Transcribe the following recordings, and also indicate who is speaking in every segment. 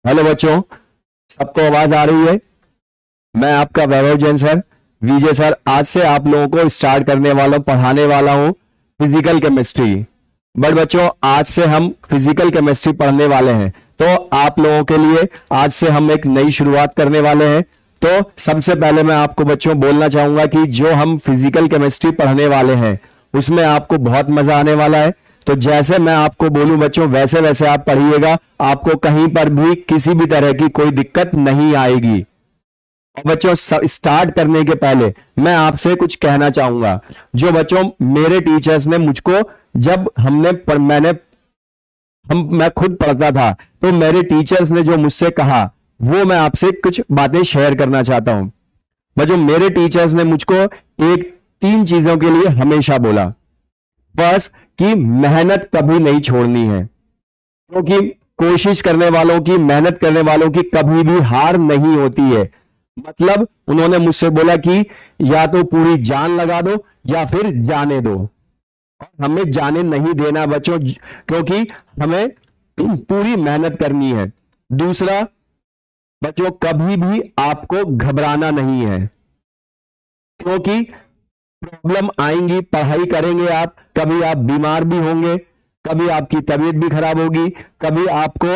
Speaker 1: Hello बच्चों, सबको आवाज आ रही है? मैं आपका वैभव जैन सर, विजय सर, आज से आप लोगों को स्टार्ट करने वाला हूं, पढ़ाने वाला हूं फिजिकल केमिस्ट्री। बट बच्चों, आज से हम फिजिकल केमिस्ट्री पढ़ने वाले हैं, तो आप लोगों के लिए आज से हम एक नई शुरुआत करने वाले हैं। तो सबसे पहले मैं आपको बच्चों बोलना चाहूंगा कि जो हम फिजिकल केमिस्ट्री पढ़ने वाले हैं उसमें आपको बहुत मजा आने वाला है। तो जैसे मैं आपको बोलूं बच्चों, वैसे वैसे आप पढ़िएगा, आपको कहीं पर भी किसी भी तरह की कोई दिक्कत नहीं आएगी। और बच्चों, स्टार्ट करने के पहले मैं आपसे कुछ कहना चाहूंगा। जो बच्चों मेरे टीचर्स ने मुझको, जब मैं खुद पढ़ता था, तो मेरे टीचर्स ने जो मुझसे कहा वो मैं आपसे कुछ बातें शेयर करना चाहता हूं। बच्चों, मेरे टीचर्स ने मुझको एक 3 चीजों के लिए हमेशा बोला। बस कि मेहनत कभी नहीं छोड़नी है, क्योंकि कोशिश करने वालों की, मेहनत करने वालों की कभी भी हार नहीं होती है। मतलब उन्होंने मुझसे बोला कि या तो पूरी जान लगा दो या फिर जाने दो। और हमें जाने नहीं देना बच्चों, क्योंकि हमें पूरी मेहनत करनी है। दूसरा बच्चों, कभी भी आपको घबराना नहीं है, क्योंकि प्रॉब्लम आएंगी, पढ़ाई करेंगे आप, कभी आप बीमार भी होंगे, कभी आपकी तबीयत भी खराब होगी, कभी आपको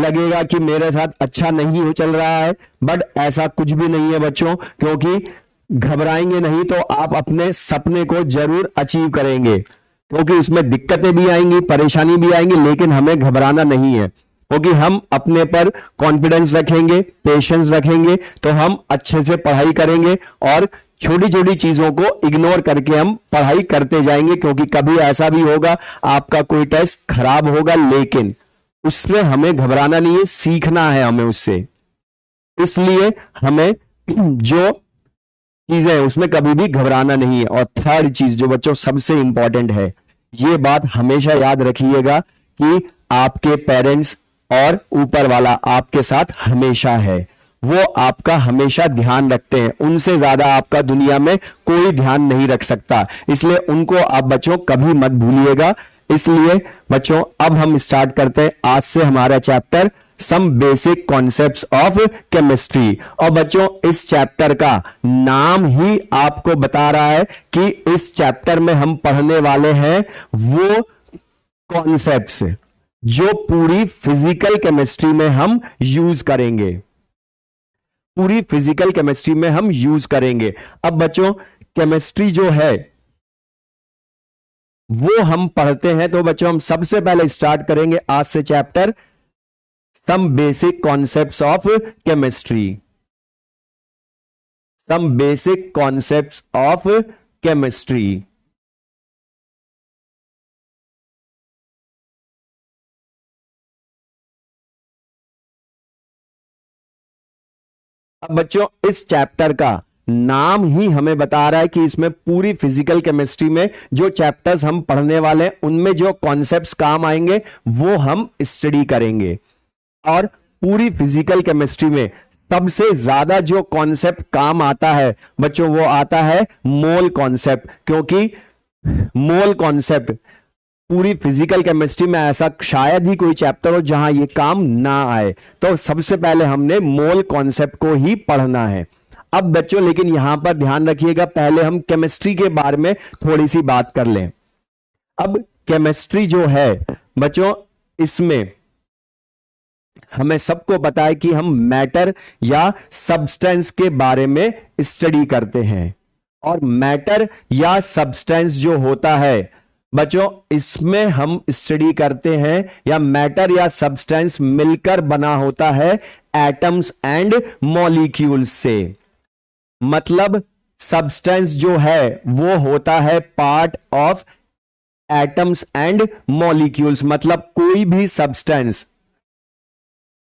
Speaker 1: लगेगा कि मेरे साथ अच्छा नहीं हो चल रहा है। बट ऐसा कुछ भी नहीं है बच्चों, क्योंकि घबराएंगे नहीं तो आप अपने सपने को जरूर अचीव करेंगे। क्योंकि उसमें दिक्कतें भी आएंगी, परेशानी भी आएंगी, लेकिन हमें घबराना नहीं है, क्योंकि हम अपने पर कॉन्फिडेंस रखेंगे, पेशेंस रखेंगे, तो हम अच्छे से पढ़ाई करेंगे और छोटी छोटी चीजों को इग्नोर करके हम पढ़ाई करते जाएंगे। क्योंकि कभी ऐसा भी होगा आपका कोई टेस्ट खराब होगा, लेकिन उसमें हमें घबराना नहीं है, सीखना है हमें उससे। इसलिए हमें जो चीजें हैं उसमें कभी भी घबराना नहीं है। और थर्ड चीज जो बच्चों सबसे इंपॉर्टेंट है, ये बात हमेशा याद रखिएगा कि आपके पेरेंट्स और ऊपर वाला आपके साथ हमेशा है, वो आपका हमेशा ध्यान रखते हैं। उनसे ज्यादा आपका दुनिया में कोई ध्यान नहीं रख सकता, इसलिए उनको आप बच्चों कभी मत भूलिएगा। इसलिए बच्चों, अब हम स्टार्ट करते हैं आज से हमारा chapter some basic concepts of chemistry. और बच्चों, इस चैप्टर का नाम ही आपको बता रहा है कि इस चैप्टर में हम पढ़ने वाले हैं वो कॉन्सेप्ट्स जो पूरी फिजिकल केमिस्ट्री में हम यूज करेंगे, पूरी फिजिकल केमिस्ट्री में हम यूज करेंगे। अब बच्चों, केमिस्ट्री जो है वो हम पढ़ते हैं, तो बच्चों हम सबसे पहले स्टार्ट करेंगे आज से chapter some basic concepts of chemistry. Some basic concepts of chemistry. अब बच्चों, इस चैप्टर का नाम ही हमें बता रहा है कि इसमें पूरी फिजिकल केमिस्ट्री में जो चैप्टर्स हम पढ़ने वाले हैं उनमें जो कॉन्सेप्ट्स काम आएंगे वो हम स्टडी करेंगे। और पूरी फिजिकल केमिस्ट्री में सबसे ज्यादा जो कॉन्सेप्ट काम आता है बच्चों, वो आता है मोल कॉन्सेप्ट। क्योंकि मोल कॉन्सेप्ट पूरी फिजिकल केमिस्ट्री में ऐसा शायद ही कोई चैप्टर हो जहां ये काम ना आए। तो सबसे पहले हमने मोल कॉन्सेप्ट को ही पढ़ना है। अब बच्चों, लेकिन यहां पर ध्यान रखिएगा, पहले हम केमिस्ट्री के बारे में थोड़ी सी बात कर लें। अब केमिस्ट्री जो है बच्चों, इसमें हमें सबको पता है कि हम मैटर या सब्सटेंस के बारे में स्टडी करते हैं। और मैटर या सब्सटेंस जो होता है बच्चों, इसमें हम स्टडी करते हैं, या मैटर या सब्सटेंस मिलकर बना होता है एटम्स एंड मॉलिक्यूल्स से। मतलब सब्सटेंस जो है वो होता है part of atoms and molecules. मतलब कोई भी सब्सटेंस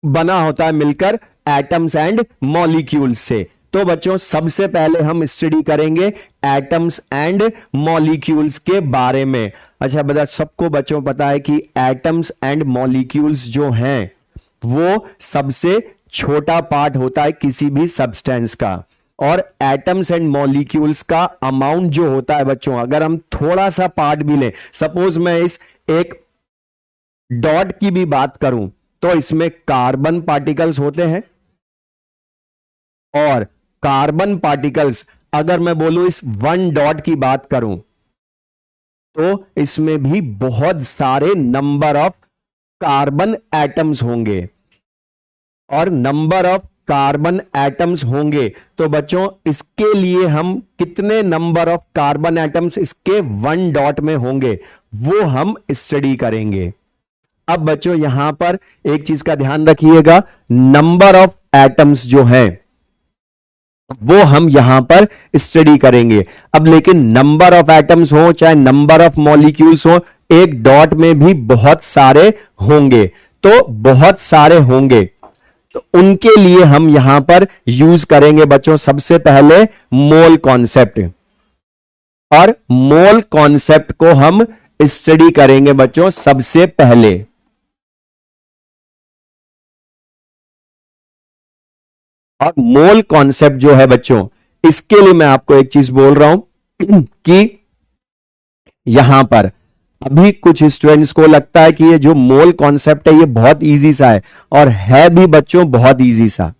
Speaker 1: बना होता है मिलकर एटम्स एंड मॉलिक्यूल्स से। तो बच्चों, सबसे पहले हम स्टडी करेंगे एटम्स एंड मॉलिक्यूल्स के बारे में। अच्छा बता, सबको बच्चों पता है कि एटम्स एंड मॉलिक्यूल्स जो हैं वो सबसे छोटा पार्ट होता है किसी भी सब्सटेंस का। और एटम्स एंड मॉलिक्यूल्स का अमाउंट जो होता है बच्चों, अगर हम थोड़ा सा पार्ट भी लें, सपोज मैं इस एक डॉट की भी बात करूं, तो इसमें कार्बन पार्टिकल्स होते हैं, और कार्बन पार्टिकल्स अगर मैं बोलूं इस वन डॉट की बात करूं तो इसमें भी बहुत सारे नंबर ऑफ कार्बन एटम्स होंगे, और नंबर ऑफ कार्बन एटम्स होंगे तो बच्चों इसके लिए हम कितने नंबर ऑफ कार्बन एटम्स इसके वन डॉट में होंगे वो हम स्टडी करेंगे। अब बच्चों यहां पर एक चीज का ध्यान रखिएगा, नंबर ऑफ एटम्स जो है वो हम यहां पर स्टडी करेंगे। अब लेकिन नंबर ऑफ एटम्स हो चाहे नंबर ऑफ मॉलिक्यूल्स हो, एक डॉट में भी बहुत सारे होंगे, तो बहुत सारे होंगे तो उनके लिए हम यहां पर यूज करेंगे बच्चों सबसे पहले मोल कॉन्सेप्ट, और मोल कॉन्सेप्ट को हम स्टडी करेंगे बच्चों सबसे पहले। और मोल कॉन्सेप्ट जो है बच्चों, इसके लिए मैं आपको एक चीज बोल रहा हूं कि यहां पर अभी कुछ स्टूडेंट्स को लगता है कि ये जो मोल कॉन्सेप्ट है ये बहुत इजी सा है, और है भी बच्चों बहुत इजी सा,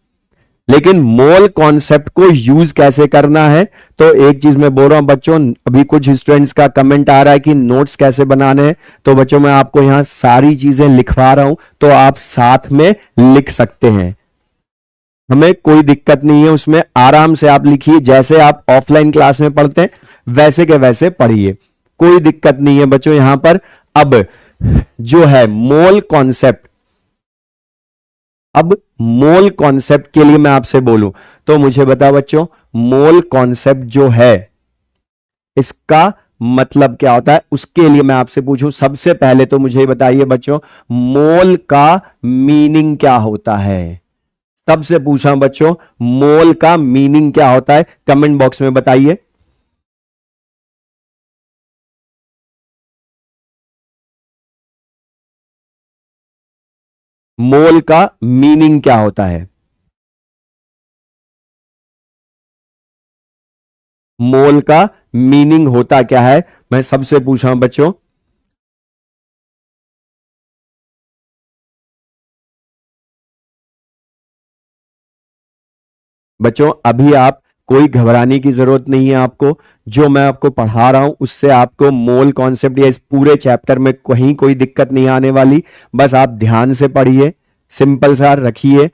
Speaker 1: लेकिन मोल कॉन्सेप्ट को यूज कैसे करना है, तो एक चीज मैं बोल रहा हूं बच्चों, अभी कुछ स्टूडेंट्स का कमेंट आ रहा है कि नोट्स कैसे बनाने हैं, तो बच्चों मैं आपको यहां सारी चीजें लिखवा रहा हूं तो आप साथ में लिख सकते हैं, हमें कोई दिक्कत नहीं है उसमें, आराम से आप लिखिए, जैसे आप ऑफलाइन क्लास में पढ़ते हैं वैसे के वैसे पढ़िए, कोई दिक्कत नहीं है बच्चों यहां पर। अब जो है मोल कॉन्सेप्ट, अब मोल कॉन्सेप्ट के लिए मैं आपसे बोलूं तो मुझे बताओ बच्चों, मोल कॉन्सेप्ट जो है इसका मतलब क्या होता है, उसके लिए मैं आपसे पूछूं सबसे पहले तो मुझे बताइए बच्चों, मोल का मीनिंग क्या होता है। सबसे पूछा बच्चों, मोल का मीनिंग क्या होता है, कमेंट बॉक्स में बताइए। मोल का मीनिंग क्या होता है, मोल का मीनिंग होता क्या है, मैं सबसे पूछ रहा हूं बच्चों। बच्चों अभी आप कोई घबराने की जरूरत नहीं है, आपको जो मैं आपको पढ़ा रहा हूं उससे आपको मोल कॉन्सेप्ट या इस पूरे चैप्टर में कहीं कोई दिक्कत नहीं आने वाली, बस आप ध्यान से पढ़िए, सिंपल सा रखिए,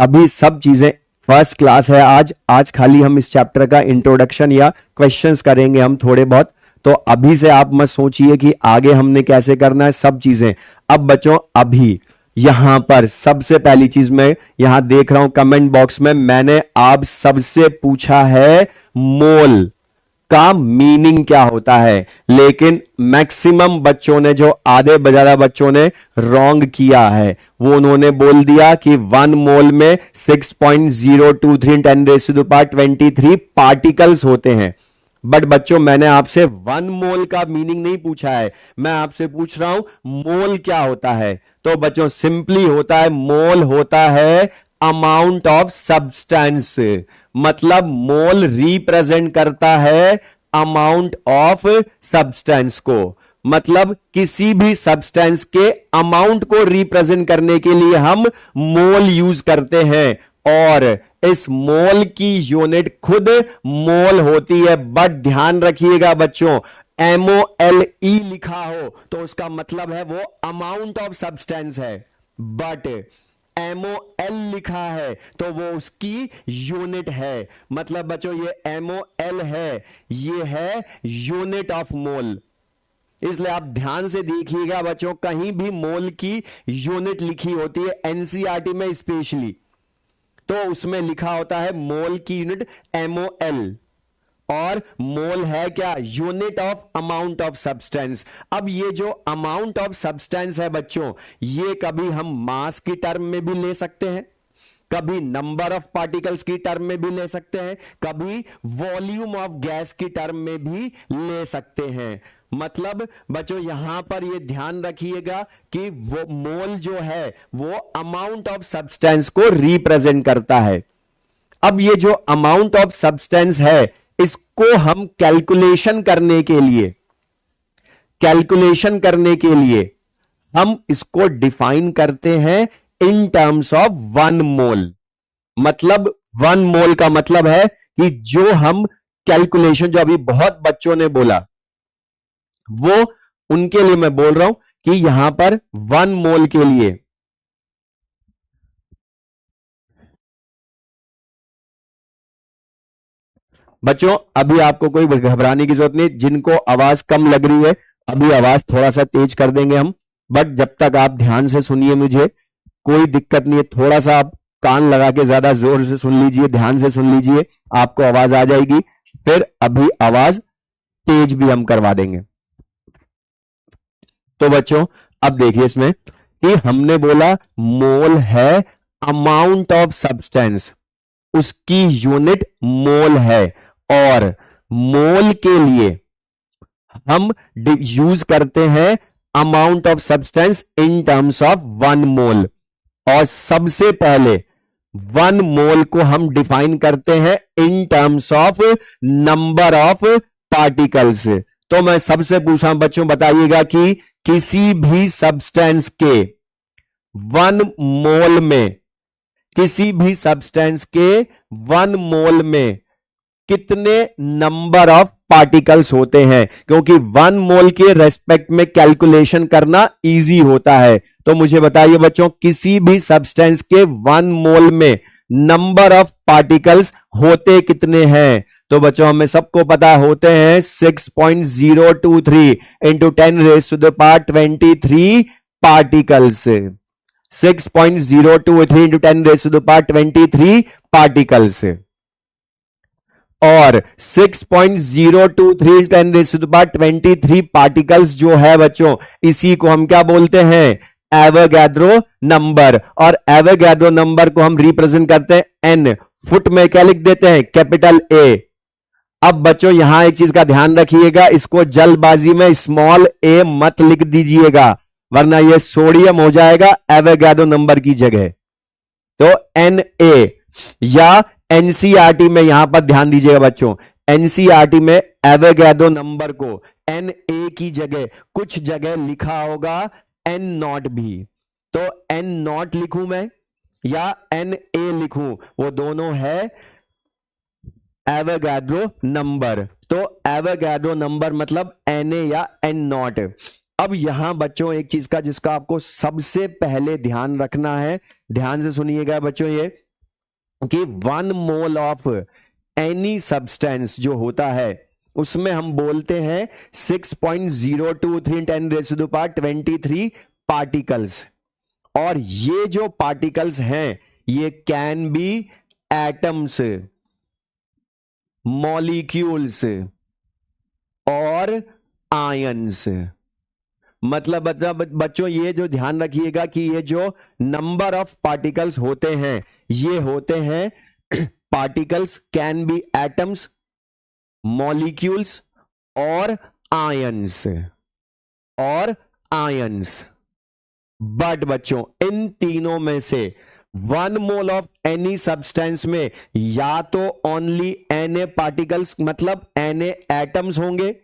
Speaker 1: अभी सब चीजें फर्स्ट क्लास है। आज आज खाली हम इस चैप्टर का इंट्रोडक्शन या क्वेश्चंस करेंगे हम थोड़े बहुत, तो अभी से आप मत सोचिए कि आगे हमने कैसे करना है, सब चीजें। अब बच्चों अभी यहां पर सबसे पहली चीज मैं यहां देख रहा हूं कमेंट बॉक्स में, मैंने आप सबसे पूछा है मोल का मीनिंग क्या होता है, लेकिन मैक्सिमम बच्चों ने, जो आधे ज्यादा बच्चों ने रॉन्ग किया है, वो उन्होंने बोल दिया कि 1 मोल में 6.023 10⁻23 पार्टिकल्स होते हैं। बट बच्चों मैंने आपसे 1 मोल का मीनिंग नहीं पूछा है, मैं आपसे पूछ रहा हूं मोल क्या होता है। तो बच्चों सिंपली होता है, मोल होता है अमाउंट ऑफ सब्सटेंस, मतलब मोल रिप्रेजेंट करता है अमाउंट ऑफ सब्सटेंस को, मतलब किसी भी सब्सटेंस के अमाउंट को रिप्रेजेंट करने के लिए हम मोल यूज करते हैं, और इस मोल की यूनिट खुद मोल होती है। बट ध्यान रखिएगा बच्चों, MOLE लिखा हो तो उसका मतलब है वो अमाउंट ऑफ सब्सटेंस है, बट MOL लिखा है तो वो उसकी यूनिट है, मतलब बच्चों ये MOL है, ये है यूनिट ऑफ मोल। इसलिए आप ध्यान से देखिएगा बच्चों, कहीं भी मोल की यूनिट लिखी होती है NCERT में स्पेशली, तो उसमें लिखा होता है मोल की यूनिट MOL, और मोल है क्या, unit of amount of substance. अब ये जो अमाउंट ऑफ सब्सटेंस है बच्चों, ये कभी हम मास की टर्म में भी ले सकते हैं, कभी नंबर ऑफ पार्टिकल्स की टर्म में भी ले सकते हैं, कभी वॉल्यूम ऑफ गैस की टर्म में भी ले सकते हैं। मतलब बच्चों यहां पर ये ध्यान रखिएगा कि वो मोल जो है वो अमाउंट ऑफ सब्सटेंस को रिप्रेजेंट करता है। अब ये जो अमाउंट ऑफ सब्सटेंस है इसको हम कैलकुलेशन करने के लिए हम इसको डिफाइन करते हैं इन टर्म्स ऑफ 1 मोल। मतलब 1 मोल का मतलब है कि जो हम कैलकुलेशन, जो अभी बहुत बच्चों ने बोला, वो उनके लिए मैं बोल रहा हूं कि यहां पर 1 मोल के लिए बच्चों अभी आपको कोई घबराने की जरूरत नहीं। जिनको आवाज कम लग रही है, अभी आवाज थोड़ा सा तेज कर देंगे हम, बट जब तक आप ध्यान से सुनिए, मुझे कोई दिक्कत नहीं है। थोड़ा सा आप कान लगा के ज्यादा जोर से सुन लीजिए, ध्यान से सुन लीजिए, आपको आवाज आ जाएगी। फिर अभी आवाज तेज भी हम करवा देंगे। तो बच्चों अब देखिए इसमें कि हमने बोला मोल है अमाउंट ऑफ सब्सटेंस, उसकी यूनिट मोल है। और मोल के लिए हम यूज करते हैं amount of substance in terms of 1 मोल। और सबसे पहले 1 मोल को हम डिफाइन करते हैं in terms of number of particles. तो मैं सबसे पूछा बच्चों, बताइएगा कि किसी भी सब्सटेंस के 1 मोल में, किसी भी सब्सटेंस के 1 मोल में कितने नंबर ऑफ पार्टिकल्स होते हैं, क्योंकि 1 मोल के रेस्पेक्ट में कैलकुलेशन करना इजी होता है। तो मुझे बताइए बच्चों, किसी भी सब्सटेंस के 1 मोल में नंबर ऑफ पार्टिकल्स होते कितने हैं? तो बच्चों हमें सबको पता होते हैं 6.023 इंटू 10⁻23 पार्टिकल्स। 6.023 into 10⁻23 particles. और 6.023 10⁻23 पार्टिकल्स जो है बच्चों, इसी को हम क्या बोलते हैं? Avogadro number. और एवोगैड्रो नंबर को हम रिप्रेजेंट करते हैं एन। फुट में क्या लिख देते हैं? Capital A. अब बच्चों यहां एक चीज का ध्यान रखिएगा, इसको जल्दबाजी में स्मॉल ए मत लिख दीजिएगा, वरना यह सोडियम हो जाएगा एवोगैड्रो नंबर की जगह। तो एन ए, या एनसीईआरटी में यहां पर ध्यान दीजिएगा बच्चों, एनसीईआरटी में एवोगैड्रो नंबर को एन ए की जगह कुछ जगह लिखा होगा एन नॉट भी। तो एन नॉट लिखूं मैं या एन ए लिखूं, वो दोनों है एवोगैड्रो नंबर। तो एवोगैड्रो नंबर मतलब एन ए या एन नॉट। अब यहां बच्चों एक चीज का जिसका आपको सबसे पहले ध्यान रखना है, ध्यान से सुनिएगा बच्चों, ये कि 1 मोल ऑफ एनी सब्सटेंस जो होता है उसमें हम बोलते हैं 6.023 10⁻23 पार्टिकल्स। और ये जो पार्टिकल्स हैं ये कैन बी एटम्स, मॉलिक्यूल्स और आयंस। मतलब बच्चों ये जो ध्यान रखिएगा कि ये जो नंबर ऑफ पार्टिकल्स होते हैं ये होते हैं particles can be atoms, molecules और आयंस, और आयंस। बट बच्चों इन तीनों में से 1 मोल ऑफ एनी सब्सटेंस में या तो ओनली Na पार्टिकल्स मतलब Na एटम्स होंगे,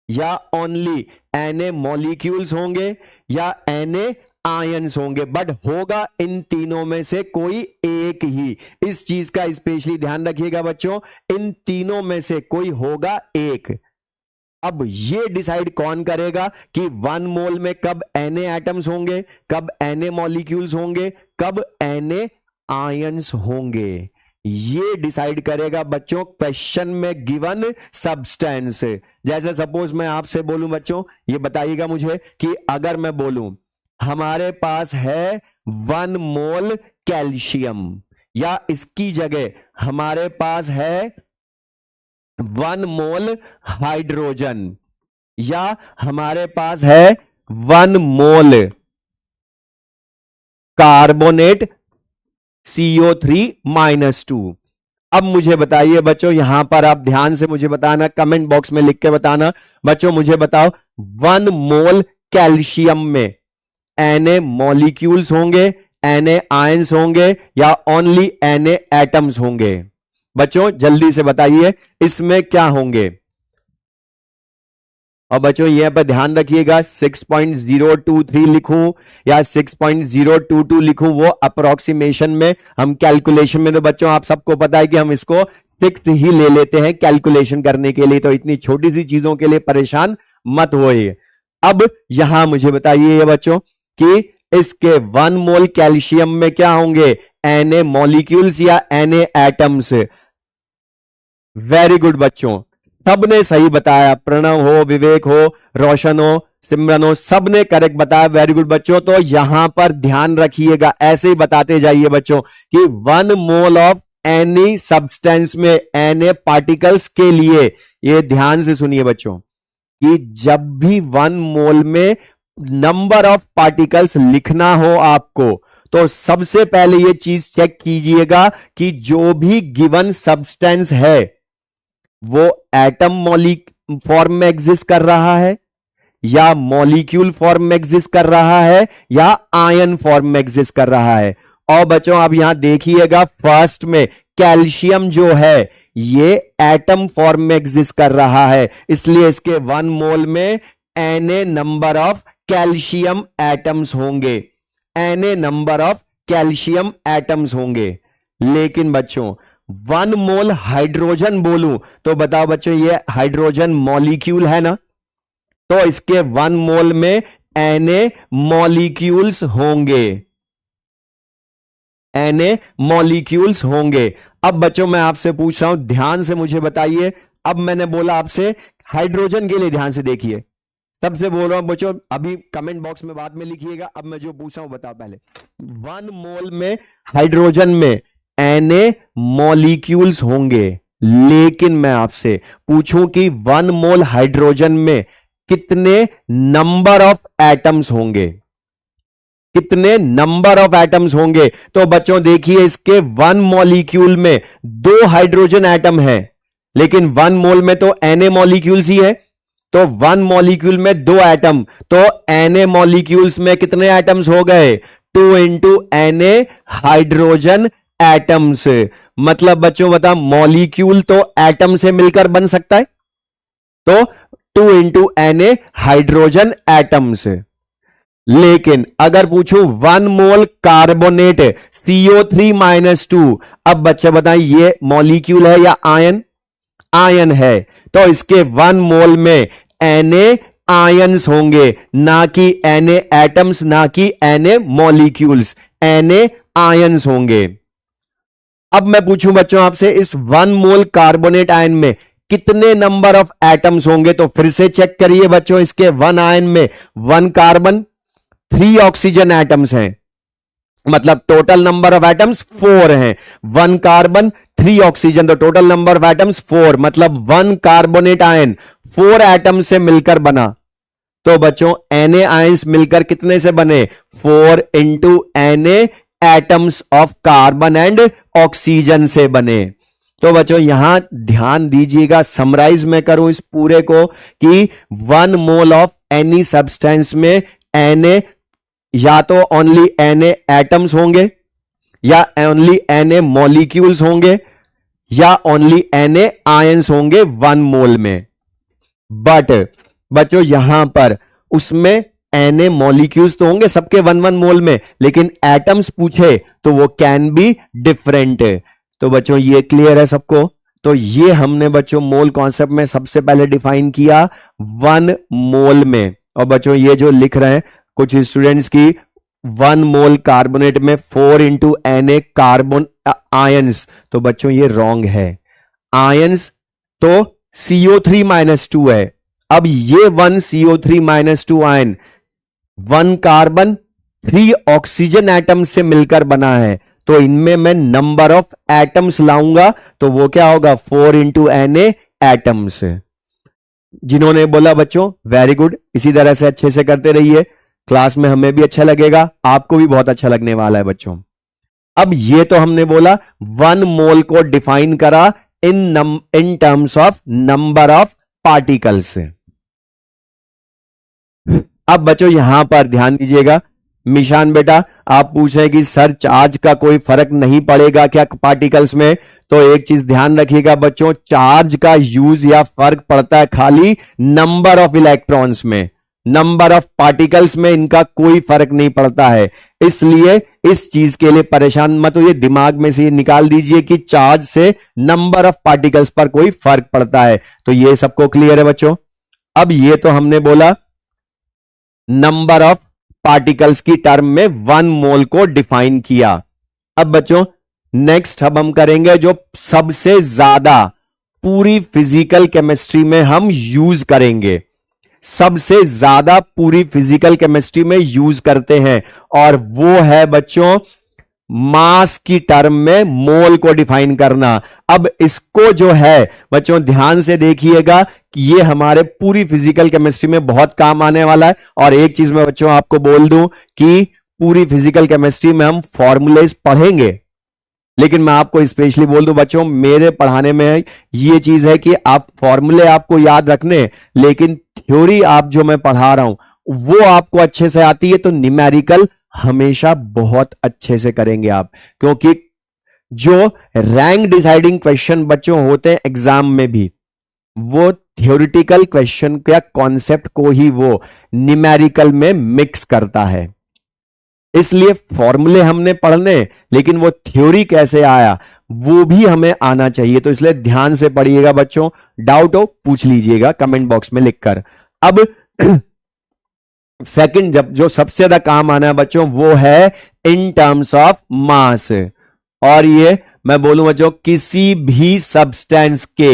Speaker 1: या ओनली Na मॉलिक्यूल्स होंगे, या Na आयंस होंगे। बट होगा इन तीनों में से कोई एक ही। इस चीज का स्पेशली ध्यान रखिएगा बच्चों, इन तीनों में से कोई होगा एक। अब ये डिसाइड कौन करेगा कि 1 मोल में कब Na एटम्स होंगे, कब Na मॉलिक्यूल्स होंगे, कब Na आयंस होंगे? ये डिसाइड करेगा बच्चों क्वेश्चन में गिवन सब्सटेंस। जैसे सपोज मैं आपसे बोलूं बच्चों, ये बताइएगा मुझे कि अगर मैं बोलूं हमारे पास है 1 मोल कैल्शियम, या इसकी जगह हमारे पास है 1 मोल हाइड्रोजन, या हमारे पास है 1 मोल कार्बोनेट CO3-2। अब मुझे बताइए बच्चों, यहां पर आप ध्यान से मुझे बताना, कमेंट बॉक्स में लिख के बताना बच्चों, मुझे बताओ 1 मोल कैल्शियम में Na मॉलिक्यूल्स होंगे, Na आयंस होंगे, या ओनली Na एटम्स होंगे? बच्चों जल्दी से बताइए इसमें क्या होंगे? और बच्चों यहां पर ध्यान रखिएगा 6.023 लिखूं या 6.022 लिखूं, वो अप्रोक्सीमेशन में, हम कैलकुलेशन में तो बच्चों आप सबको पता है कि हम इसको 6 ही ले लेते हैं कैलकुलेशन करने के लिए, तो इतनी छोटी सी चीजों के लिए परेशान मत होइए। अब यहां मुझे बताइए बच्चों कि इसके 1 मोल कैल्शियम में क्या होंगे, Na मॉलिक्यूल्स या Na एटम्स। वेरी गुड बच्चों, सबने सही बताया, प्रणव हो, विवेक हो, रोशन हो, सिमरन हो, सबने करेक्ट बताया। वेरी गुड बच्चों, तो यहां पर ध्यान रखिएगा, ऐसे ही बताते जाइए बच्चों कि 1 मोल ऑफ एनी सब्सटेंस में Na पार्टिकल्स के लिए, ये ध्यान से सुनिए बच्चों, कि जब भी 1 मोल में नंबर ऑफ पार्टिकल्स लिखना हो आपको, तो सबसे पहले ये चीज चेक कीजिएगा कि जो भी गिवन सब्सटेंस है वो एटम फॉर्म में एग्जिस्ट कर रहा है, या मॉलिक्यूल फॉर्म में एग्जिस्ट कर रहा है, या आयन फॉर्म में एग्जिस्ट कर रहा है। और बच्चों आप यहां देखिएगा, फर्स्ट में कैल्शियम जो है ये एटम फॉर्म में एग्जिस्ट कर रहा है, इसलिए इसके 1 मोल में Na number of calcium atoms होंगे, Na number of calcium atoms होंगे। लेकिन बच्चों 1 मोल हाइड्रोजन बोलूं तो बताओ बच्चों, ये हाइड्रोजन मॉलिक्यूल है ना, तो इसके 1 मोल में Na मॉलिक्यूल्स होंगे, Na मॉलिक्यूल्स होंगे। अब बच्चों मैं आपसे पूछ रहा हूं, ध्यान से मुझे बताइए, अब मैंने बोला आपसे हाइड्रोजन के लिए ध्यान से देखिए, सबसे बोल रहा हूं बच्चों, अभी कमेंट बॉक्स में बाद में लिखिएगा, अब मैं जो पूछ रहा हूं बताओ पहले। 1 मोल में हाइड्रोजन में Na मॉलिक्यूल्स होंगे, लेकिन मैं आपसे पूछूं कि 1 मोल हाइड्रोजन में कितने नंबर ऑफ एटम्स होंगे, कितने नंबर ऑफ एटम्स होंगे। तो बच्चों देखिए, इसके 1 मॉलिक्यूल में 2 हाइड्रोजन एटम है, लेकिन 1 मोल में तो Na मॉलिक्यूल्स ही है, तो 1 मॉलिक्यूल में 2 एटम, तो Na मॉलिक्यूल्स में कितने एटम्स हो गए, 2 इंटू Na हाइड्रोजन एटम्स। मतलब बच्चों बता, मॉलिक्यूल तो एटम से मिलकर बन सकता है, तो 2 इंटू Na हाइड्रोजन एटम्स। लेकिन अगर पूछूं 1 मोल कार्बोनेट CO3-2, अब बच्चे बताएं ये मॉलिक्यूल है या आयन, आयन है, तो इसके 1 मोल में Na आयंस होंगे, ना कि Na एटम्स, ना कि Na मॉलिक्यूल्स, Na आयंस होंगे। अब मैं पूछूं बच्चों आपसे, इस 1 मोल कार्बोनेट आयन में कितने नंबर ऑफ एटम्स होंगे, तो फिर से चेक करिए बच्चों, इसके 1 आयन में 1 कार्बन 3 ऑक्सीजन एटम्स हैं, मतलब टोटल नंबर ऑफ एटम्स 4 हैं, 1 कार्बन 3 ऑक्सीजन, तो टोटल नंबर ऑफ एटम्स 4, मतलब 1 कार्बोनेट आयन 4 एटम से मिलकर बना। तो बच्चों Na आयंस मिलकर कितने से बने, 4 into Na atoms of carbon and oxygen से बने। तो बच्चों यहां ध्यान दीजिएगा, समराइज मैं करूं इस पूरे को कि 1 मोल ऑफ एनी सब्सटेंस में Na या तो ओनली Na एटम्स होंगे, या ओनली Na मॉलिक्यूल्स होंगे, या ओनली Na आयंस होंगे 1 मोल में। बट बच्चों यहां पर उसमें Na मॉलिक्यूल्स तो होंगे सबके 1-1 मोल में, लेकिन एटम्स पूछे तो वो कैन बी डिफरेंट। तो बच्चों ये क्लियर है सबको, तो ये हमने बच्चों मोल कॉन्सेप्ट में सबसे पहले डिफाइन किया 1 मोल में। और बच्चों ये जो लिख रहे हैं कुछ स्टूडेंट्स की 1 मोल कार्बोनेट में 4 इंटू Na कार्बन आयंस, तो बच्चों ये रॉन्ग है, आयंस तो CO3-2 है। अब ये 1 CO3-2 ion 1 carbon 3 oxygen atom से मिलकर बना है, तो इनमें मैं नंबर ऑफ एटम्स लाऊंगा तो वो क्या होगा, 4 इंटू Na एटम्स। जिन्होंने बोला बच्चों वेरी गुड, इसी तरह से अच्छे से करते रहिए, क्लास में हमें भी अच्छा लगेगा, आपको भी बहुत अच्छा लगने वाला है बच्चों। अब ये तो हमने बोला 1 मोल को डिफाइन करा in terms of number of particles. अब बच्चों यहां पर ध्यान दीजिएगा मिशान बेटा आप पूछ रहे हैं कि सर चार्ज का कोई फर्क नहीं पड़ेगा क्या पार्टिकल्स में? तो एक चीज ध्यान रखिएगा बच्चों, चार्ज का यूज या फर्क पड़ता है खाली नंबर ऑफ इलेक्ट्रॉन्स में, नंबर ऑफ पार्टिकल्स में इनका कोई फर्क नहीं पड़ता है। इसलिए इस चीज के लिए परेशान मत होइए, दिमाग में से ये निकाल दीजिए कि चार्ज से नंबर ऑफ पार्टिकल्स पर कोई फर्क पड़ता है। तो ये सबको क्लियर है बच्चों? अब ये तो हमने बोला नंबर ऑफ पार्टिकल्स की टर्म में 1 मोल को डिफाइन किया। अब बच्चों नेक्स्ट अब हम करेंगे जो सबसे ज्यादा पूरी फिजिकल केमिस्ट्री में हम यूज करेंगे, सबसे ज्यादा पूरी फिजिकल केमिस्ट्री में यूज करते हैं, और वो है बच्चों मास की टर्म में मोल को डिफाइन करना। अब इसको जो है बच्चों ध्यान से देखिएगा कि ये हमारे पूरी फिजिकल केमिस्ट्री में बहुत काम आने वाला है। और एक चीज मैं बच्चों आपको बोल दूं कि पूरी फिजिकल केमिस्ट्री में हम फॉर्मूलेज पढ़ेंगे, लेकिन मैं आपको स्पेशली बोल दूं बच्चों मेरे पढ़ाने में ये चीज है कि आप फॉर्मूले आपको याद रखने, लेकिन थ्योरी आप जो मैं पढ़ा रहा हूं वो आपको अच्छे से आती है तो न्यूमेरिकल हमेशा बहुत अच्छे से करेंगे आप, क्योंकि जो रैंक डिसाइडिंग क्वेश्चन बच्चों होते हैं एग्जाम में भी वो थ्योरेटिकल क्वेश्चन या कॉन्सेप्ट को ही वो न्यूमेरिकल में मिक्स करता है। इसलिए फॉर्मूले हमने पढ़ने, लेकिन वो थ्योरी कैसे आया वो भी हमें आना चाहिए। तो इसलिए ध्यान से पढ़िएगा बच्चों, डाउट हो पूछ लीजिएगा कमेंट बॉक्स में लिखकर। अब सेकंड जब जो सबसे ज्यादा काम आना है बच्चों वो है इन टर्म्स ऑफ मास। और ये मैं बोलूं बच्चों किसी भी सब्सटेंस के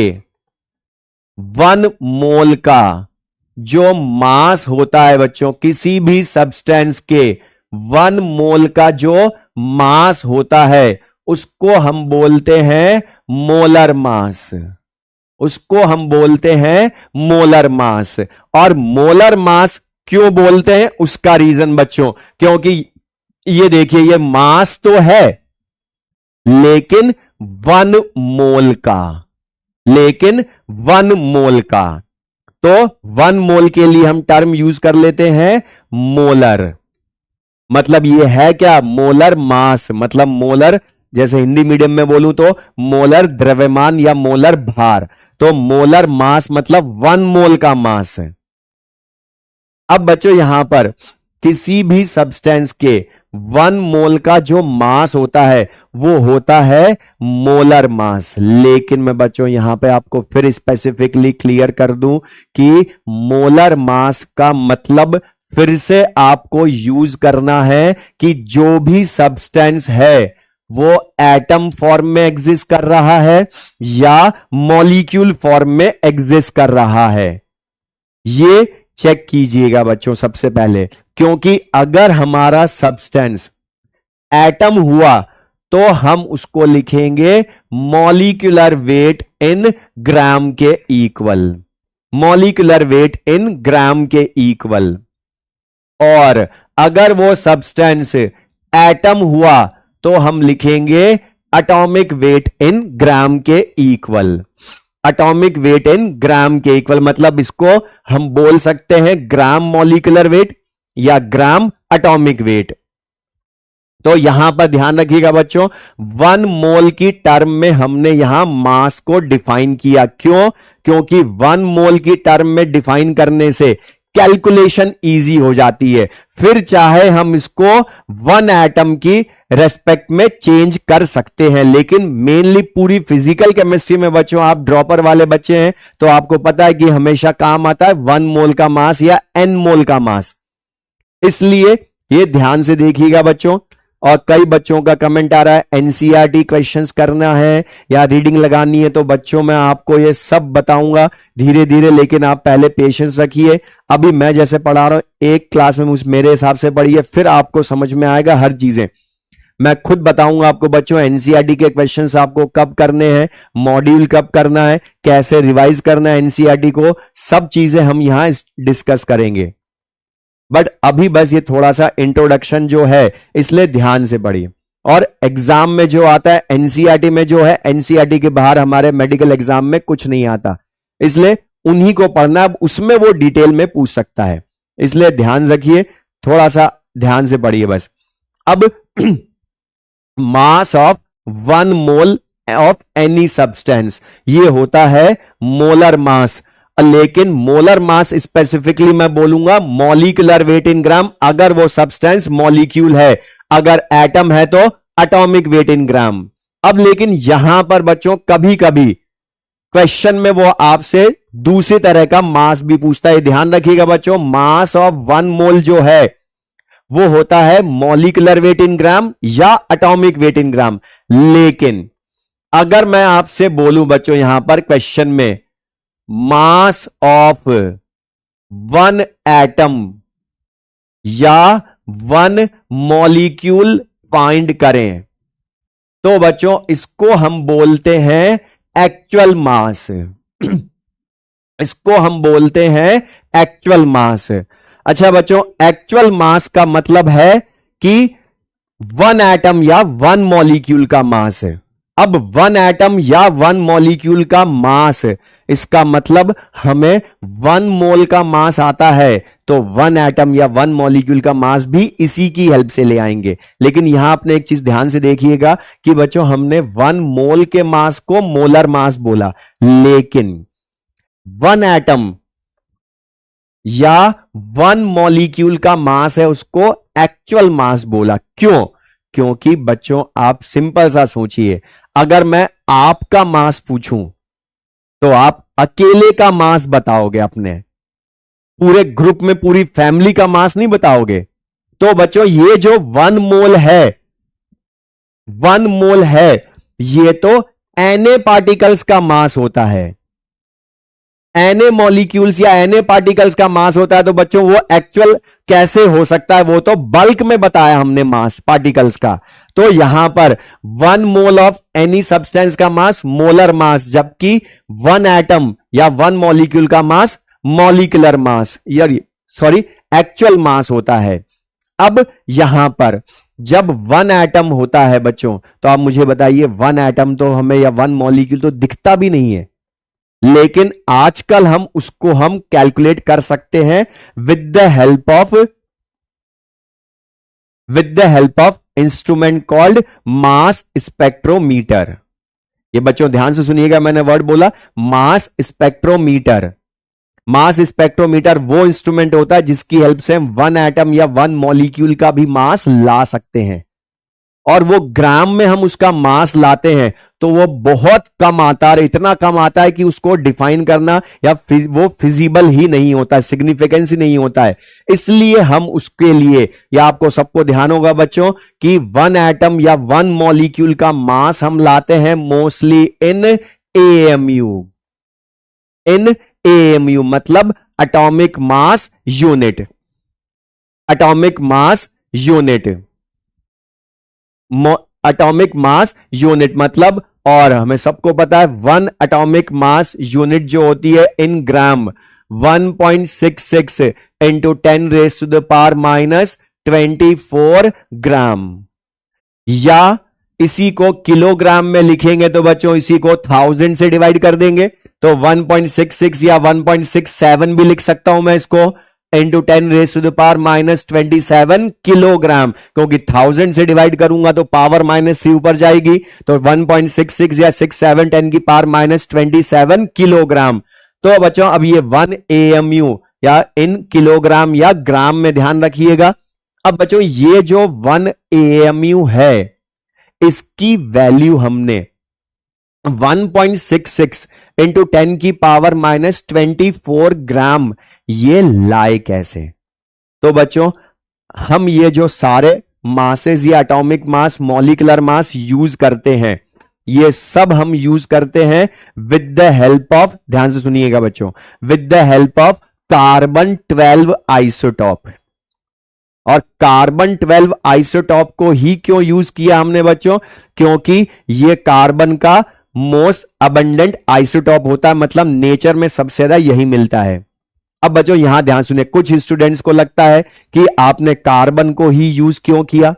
Speaker 1: 1 मोल का जो मास होता है बच्चों, किसी भी सब्सटेंस के 1 मोल का जो मास होता है उसको हम बोलते हैं मोलर मास, उसको हम बोलते हैं मोलर मास। और मोलर मास क्यों बोलते हैं उसका रीजन बच्चों, क्योंकि ये देखिए ये मास तो है लेकिन 1 मोल का, लेकिन 1 मोल का। तो 1 मोल के लिए हम टर्म यूज कर लेते हैं मोलर। मतलब ये है क्या, मोलर मास, मतलब मोलर जैसे हिंदी मीडियम में बोलूं तो मोलर द्रव्यमान या मोलर भार। तो मोलर मास मतलब 1 मोल का मास है। अब बच्चों यहां पर किसी भी सब्सटेंस के 1 मोल का जो मास होता है वो होता है मोलर मास। लेकिन मैं बच्चों यहां पे आपको फिर स्पेसिफिकली क्लियर कर दूं कि मोलर मास का मतलब फिर से आपको यूज करना है कि जो भी सब्सटेंस है वो एटम फॉर्म में एग्जिस्ट कर रहा है या मॉलिक्यूल फॉर्म में एग्जिस्ट कर रहा है। ये चेक कीजिएगा बच्चों सबसे पहले, क्योंकि अगर हमारा सब्सटेंस एटम हुआ तो हम उसको लिखेंगे मॉलिक्यूलर वेट इन ग्राम के इक्वल, मॉलिक्यूलर वेट इन ग्राम के इक्वल। और अगर वो सब्सटेंस एटम हुआ तो हम लिखेंगे एटॉमिक वेट इन ग्राम के इक्वल, एटॉमिक वेट इन ग्राम के इक्वल। मतलब इसको हम बोल सकते हैं ग्राम मॉलिक्यूलर वेट या ग्राम एटॉमिक वेट। तो यहां पर ध्यान रखिएगा बच्चों 1 मोल की टर्म में हमने यहां मास को डिफाइन किया। क्यों? क्योंकि 1 मोल की टर्म में डिफाइन करने से कैलकुलेशन इजी हो जाती है। फिर चाहे हम इसको 1 एटम की रेस्पेक्ट में चेंज कर सकते हैं, लेकिन मेनली पूरी फिजिकल केमिस्ट्री में बच्चों आप ड्रॉपर वाले बच्चे हैं तो आपको पता है कि हमेशा काम आता है 1 मोल का मास या n मोल का मास। इसलिए ये ध्यान से देखिएगा बच्चों। और कई बच्चों का कमेंट आ रहा है एनसीईआरटी क्वेश्चंस करना है या रीडिंग लगानी है, तो बच्चों मैं आपको ये सब बताऊंगा धीरे धीरे, लेकिन आप पहले पेशेंस रखिए। अभी मैं जैसे पढ़ा रहा हूं एक क्लास में मेरे हिसाब से पढ़िए, फिर आपको समझ में आएगा हर चीजें। मैं खुद बताऊंगा आपको बच्चों एनसीईआरटी के क्वेश्चंस आपको कब करने हैं, मॉड्यूल कब करना है, कैसे रिवाइज करना है एनसीईआरटी को, सब चीजें हम यहां डिस्कस करेंगे। बट अभी बस ये थोड़ा सा इंट्रोडक्शन जो है इसलिए ध्यान से पढ़िए। और एग्जाम में जो आता है एनसीईआरटी में जो है, एनसीईआरटी के बाहर हमारे मेडिकल एग्जाम में कुछ नहीं आता, इसलिए उन्हीं को पढ़ना, उसमें वो डिटेल में पूछ सकता है। इसलिए ध्यान रखिए, थोड़ा सा ध्यान से पढ़िए बस। अब mass of 1 mole of any substance, ये होता है मोलर मास। लेकिन मोलर मास स्पेसिफिकली मैं बोलूंगा मॉलिक्यूलर वेट इन ग्राम, अगर वो सब्सटेंस मॉलिक्यूल है, अगर एटम है तो एटॉमिक वेट इन ग्राम। अब लेकिन यहां पर बच्चों कभी कभी क्वेश्चन में वो आपसे दूसरी तरह का मास भी पूछता है, ध्यान रखिएगा बच्चों। मास ऑफ 1 मोल जो है वो होता है मॉलिक्यूलर वेट इन ग्राम या एटॉमिक वेट इन ग्राम। लेकिन अगर मैं आपसे बोलूं बच्चों यहां पर क्वेश्चन में मास ऑफ 1 एटम या 1 मॉलिक्यूल फाइंड करें, तो बच्चों इसको हम बोलते हैं एक्चुअल मास। इसको हम बोलते हैं एक्चुअल मास। अच्छा बच्चों, एक्चुअल मास का मतलब है कि 1 एटम या 1 मॉलिक्यूल का मास है। अब 1 एटम या 1 मॉलिक्यूल का मास, इसका मतलब हमें 1 मोल का मास आता है, तो 1 एटम या 1 मॉलिक्यूल का मास भी इसी की हेल्प से ले आएंगे। लेकिन यहां आपने एक चीज ध्यान से देखिएगा कि बच्चों हमने 1 मोल के मास को मोलर मास बोला, लेकिन 1 एटम या 1 मॉलिक्यूल का मास है उसको एक्चुअल मास बोला। क्यों? क्योंकि बच्चों आप सिंपल सा सोचिए, अगर मैं आपका मास पूछूं तो आप अकेले का मास बताओगे, अपने पूरे ग्रुप में पूरी फैमिली का मास नहीं बताओगे। तो बच्चों ये जो 1 मोल है, 1 मोल है, ये तो Na पार्टिकल्स का मास होता है। Na मॉलिक्यूल्स या Na पार्टिकल्स का मास होता है, तो बच्चों वो एक्चुअल कैसे हो सकता है? वो तो बल्क में बताया हमने मास पार्टिकल्स का। तो यहां पर 1 मोल ऑफ एनी सब्सटेंस का मास मोलर मास, जबकि 1 एटम या 1 मॉलिक्यूल का मास मॉलिक्यूलर मास या सॉरी एक्चुअल मास होता है। अब यहां पर जब 1 एटम होता है बच्चों, तो आप मुझे बताइए 1 एटम तो हमें या 1 मॉलिक्यूल तो दिखता भी नहीं है, लेकिन आजकल हम उसको हम कैलकुलेट कर सकते हैं with the help of instrument called mass spectrometer. ये बच्चों ध्यान से सुनिएगा, मैंने वर्ड बोला मास स्पेक्ट्रोमीटर। मास स्पेक्ट्रोमीटर वो इंस्ट्रूमेंट होता है जिसकी हेल्प से हम 1 एटम या 1 मॉलिक्यूल का भी मास ला सकते हैं, और वो ग्राम में हम उसका मास लाते हैं तो वो बहुत कम आता है, इतना कम आता है कि उसको डिफाइन करना या वो फिजिबल ही नहीं होता है, सिग्निफिकेंस ही नहीं होता है। इसलिए हम उसके लिए, या आपको सबको ध्यान होगा बच्चों कि 1 एटम या 1 मॉलिक्यूल का मास हम लाते हैं mostly in AMU। In AMU मतलब atomic mass unit. Atomic mass unit, atomic mass unit मतलब, और हमें सबको पता है 1 एटॉमिक मास यूनिट जो होती है इन ग्राम 1.66 इंटू 10⁻⁻24 ग्राम, या इसी को किलोग्राम में लिखेंगे तो बच्चों इसी को 1000 से डिवाइड कर देंगे, तो 1.66 या 1.67 भी लिख सकता हूं मैं इसको, इंटू 10⁻⁻27 किलोग्राम, क्योंकि 1000 से डिवाइड करूंगा तो पावर -3 ऊपर जाएगी, तो 1.66 या 67 10⁻⁻27 किलोग्राम। तो बच्चों अब ये 1 AMU या इन किलोग्राम या ग्राम में ध्यान रखिएगा। अब बच्चों ये जो 1 AMU है, इसकी वैल्यू हमने 1.66 इंटू 10⁻⁻24 ग्राम ये लाए कैसे? तो बच्चों हम ये जो सारे मासेस या atomic mass, molecular mass use करते हैं, ये सब हम यूज करते हैं विद द हेल्प ऑफ, ध्यान से सुनिएगा बच्चों, with the help of carbon 12 isotope. और कार्बन 12 आइसोटॉप को ही क्यों यूज किया हमने बच्चों? क्योंकि ये कार्बन का मोस्ट अबंडेंट आइसोटॉप होता है, मतलब नेचर में सबसे ज्यादा यही मिलता है। अब बच्चों यहां ध्यान सुनिए, कुछ स्टूडेंट्स को लगता है कि आपने कार्बन को ही यूज क्यों किया,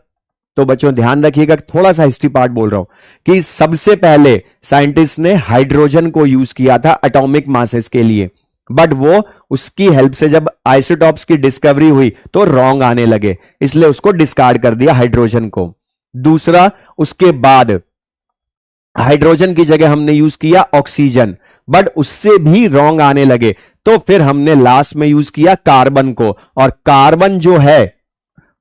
Speaker 1: तो बच्चों ध्यान रखिएगा, थोड़ा सा हिस्ट्री पार्ट बोल रहा हूं कि सबसे पहले साइंटिस्ट ने हाइड्रोजन को यूज किया था एटॉमिक मासेस के लिए, बट वो उसकी हेल्प से जब आइसोटॉप्स की डिस्कवरी हुई तो रॉन्ग आने लगे, इसलिए उसको डिस्कार्ड कर दिया हाइड्रोजन को। दूसरा, उसके बाद हाइड्रोजन की जगह हमने यूज किया ऑक्सीजन, बट उससे भी रॉन्ग आने लगे, तो फिर हमने लास्ट में यूज किया कार्बन को, और कार्बन जो है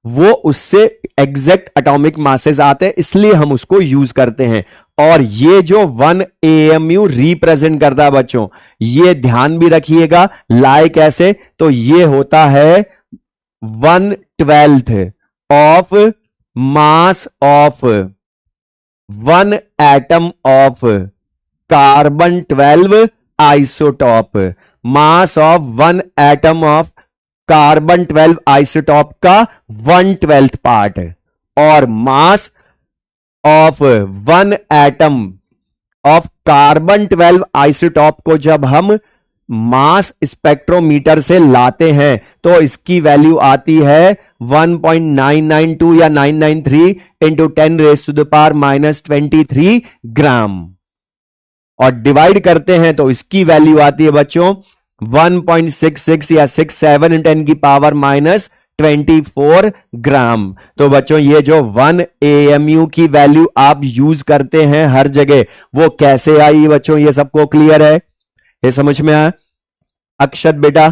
Speaker 1: वो उससे एग्जैक्ट एटॉमिक मासेस आते हैं, इसलिए हम उसको यूज करते हैं। और ये जो 1 AMU रिप्रेजेंट करता है बच्चों, ये ध्यान भी रखिएगा, लाए कैसे, तो ये होता है 1/12 of mass of 1 atom of carbon 12 isotope, mass of 1 atom of carbon 12 isotope का 1/12 पार्ट, और mass of 1 atom of carbon 12 isotope को जब हम मास स्पेक्ट्रोमीटर से लाते हैं तो इसकी वैल्यू आती है 1.992 या 993 इंटू 10⁻⁻23 ग्राम, और डिवाइड करते हैं तो इसकी वैल्यू आती है बच्चों 1.66 या 67 × 10⁻24 ग्राम। तो बच्चों ये जो 1 AMU की वैल्यू आप यूज करते हैं हर जगह, वो कैसे आई बच्चों, ये सबको क्लियर है, ये समझ में आया? अक्षत बेटा,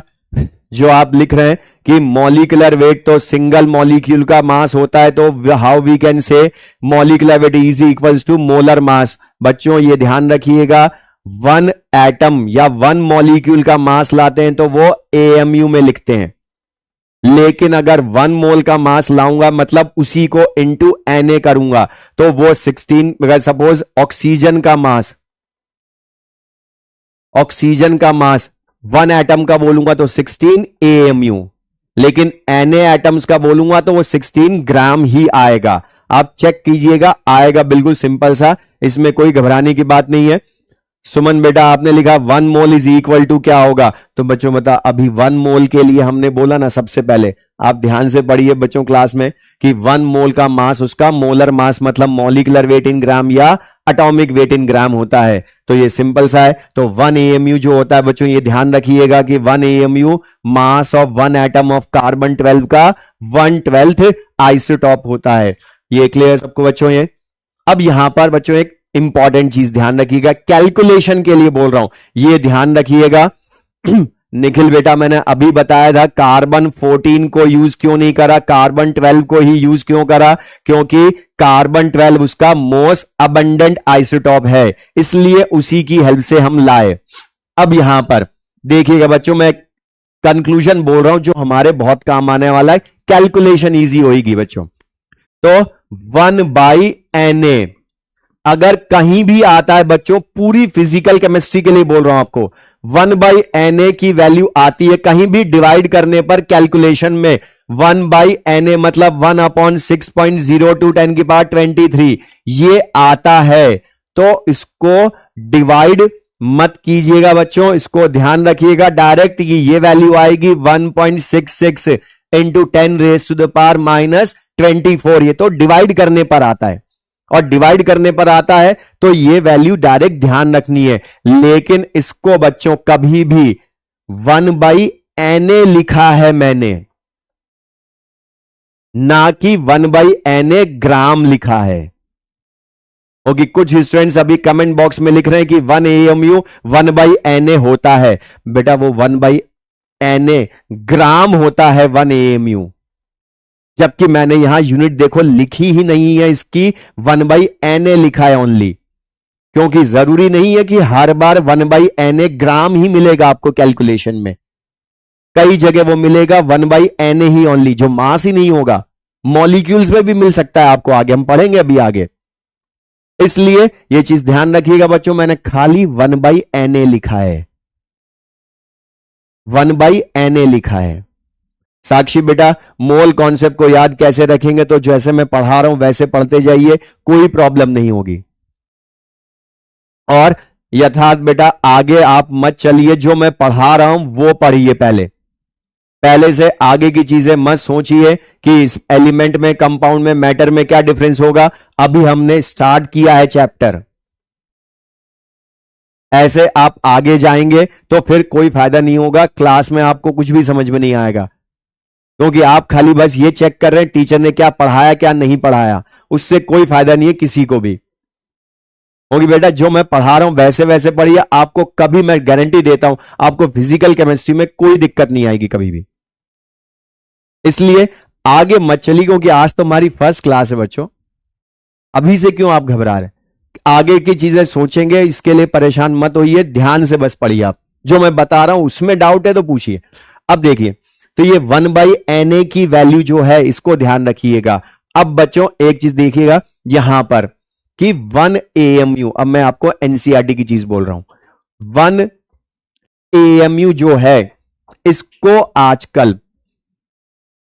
Speaker 1: जो आप लिख रहे हैं कि मॉलिक्यूलर वेट तो सिंगल मॉलिक्यूल का मास होता है, तो how we can say molecular weight is equals to molar mass. बच्चों ये ध्यान रखिएगा, 1 एटम या 1 मॉलिक्यूल का मास लाते हैं तो वो AMU में लिखते हैं, लेकिन अगर 1 मोल का मास लाऊंगा मतलब उसी को इंटू Na करूंगा तो वो 16, अगर सपोज ऑक्सीजन का मास 1 एटम का बोलूंगा तो 16 AMU, लेकिन Na एटम्स का बोलूंगा तो वो 16 ग्राम ही आएगा। आप चेक कीजिएगा, आएगा बिल्कुल सिंपल सा, इसमें कोई घबराने की बात नहीं है। सुमन बेटा आपने लिखा 1 मोल इज इक्वल टू क्या होगा, तो बच्चों बता, अभी 1 मोल के लिए हमने बोला ना, सबसे पहले आप ध्यान से पढ़िए बच्चों क्लास में कि 1 मोल का मास, उसका मोलर मास मतलब मॉलिक्यूलर वेट इन ग्राम या एटॉमिक वेट इन ग्राम होता है, तो ये सिंपल सा है। तो 1 AMU जो होता है बच्चों, ये ध्यान रखिएगा कि 1 AMU mass of 1 atom of carbon 12 का 1/12 आइसोटॉप होता है। ये क्लियर सबको बच्चों? ये अब यहां पर बच्चों एक इंपॉर्टेंट चीज ध्यान रखिएगा, कैलकुलेशन के लिए बोल रहा हूं, ये ध्यान रखिएगा। निखिल बेटा मैंने अभी बताया था कार्बन 14 को यूज क्यों नहीं करा, कार्बन 12 को ही यूज क्यों करा, क्योंकि कार्बन 12 उसका मोस्ट अबंडेंट आइसोटॉप है, इसलिए उसी की हेल्प से हम लाए। अब यहां पर देखिएगा बच्चों, मैं कंक्लूजन बोल रहा हूं जो हमारे बहुत काम आने वाला है, कैलकुलेशन इजी होगी बच्चों। तो 1/Na अगर कहीं भी आता है बच्चों, पूरी फिजिकल केमिस्ट्री के लिए बोल रहा हूं आपको, 1/Na की वैल्यू आती है कहीं भी डिवाइड करने पर कैलकुलेशन में, 1/Na मतलब 1/6.02 10⁻23 ये आता है, तो इसको डिवाइड मत कीजिएगा बच्चों, इसको ध्यान रखिएगा, डायरेक्ट ये वैल्यू आएगी 1.66 इंटू 10⁻24, ये तो डिवाइड करने पर आता है, और डिवाइड करने पर आता है तो ये वैल्यू डायरेक्ट ध्यान रखनी है। लेकिन इसको बच्चों कभी भी 1/Na लिखा है मैंने, ना कि 1/Na ग्राम लिखा है। ओके, कुछ स्टूडेंट्स अभी कमेंट बॉक्स में लिख रहे हैं कि 1 AMU 1/Na होता है, बेटा वो 1/Na ग्राम होता है 1 AMU, जबकि मैंने यहां यूनिट देखो लिखी ही नहीं है इसकी, 1/Na लिखा है ओनली, क्योंकि जरूरी नहीं है कि हर बार 1/Na ग्राम ही मिलेगा आपको कैलकुलेशन में, कई जगह वो मिलेगा 1/Na ही ओनली, जो मास ही नहीं होगा, मॉलिक्यूल्स में भी मिल सकता है आपको, आगे हम पढ़ेंगे अभी आगे, इसलिए ये चीज ध्यान रखिएगा बच्चों, मैंने खाली 1/Na लिखा है, 1/Na लिखा है। साक्षी बेटा मोल कॉन्सेप्ट को याद कैसे रखेंगे, तो जैसे मैं पढ़ा रहा हूं वैसे पढ़ते जाइए, कोई प्रॉब्लम नहीं होगी। और यथार्थ बेटा आगे आप मत चलिए, जो मैं पढ़ा रहा हूं वो पढ़िए, पहले से आगे की चीजें मत सोचिए कि इस एलिमेंट में, कंपाउंड में, मैटर में क्या डिफरेंस होगा, अभी हमने स्टार्ट किया है चैप्टर। ऐसे आप आगे जाएंगे तो फिर कोई फायदा नहीं होगा, क्लास में आपको कुछ भी समझ में नहीं आएगा, क्योंकि आप खाली बस ये चेक कर रहे हैं टीचर ने क्या पढ़ाया क्या नहीं पढ़ाया, उससे कोई फायदा नहीं है किसी को भी। क्योंकि बेटा जो मैं पढ़ा रहा हूं वैसे वैसे पढ़िए, आपको कभी मैं गारंटी देता हूं आपको फिजिकल केमिस्ट्री में कोई दिक्कत नहीं आएगी कभी भी। इसलिए आगे मत चलिए, क्योंकि आज तो हमारी फर्स्ट क्लास है बच्चों। अभी से क्यों आप घबरा रहे हैं? आगे की चीजें सोचेंगे, इसके लिए परेशान मत होइए, ध्यान से बस पढ़िए। आप जो मैं बता रहा हूं उसमें डाउट है तो पूछिए। अब देखिए, तो ये 1/Na की वैल्यू जो है इसको ध्यान रखिएगा। अब बच्चों एक चीज देखिएगा यहां पर कि 1 AMU, अब मैं आपको एनसीईआरटी की चीज बोल रहा हूं। 1 AMU जो है इसको आजकल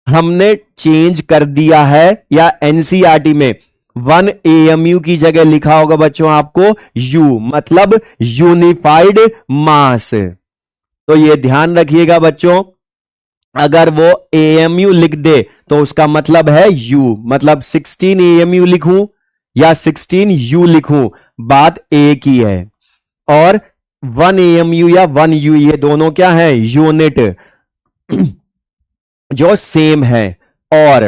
Speaker 1: हमने चेंज कर दिया है, या एनसीईआरटी में 1 AMU की जगह लिखा होगा बच्चों आपको U, मतलब यूनिफाइड मास। तो ये ध्यान रखिएगा बच्चों, अगर वो AMU लिख दे तो उसका मतलब है U, मतलब 16 AMU लिखूं या 16 U लिखूं, बात एक ही है। और 1 AMU या 1 U ये दोनों क्या है? यूनिट जो सेम है। और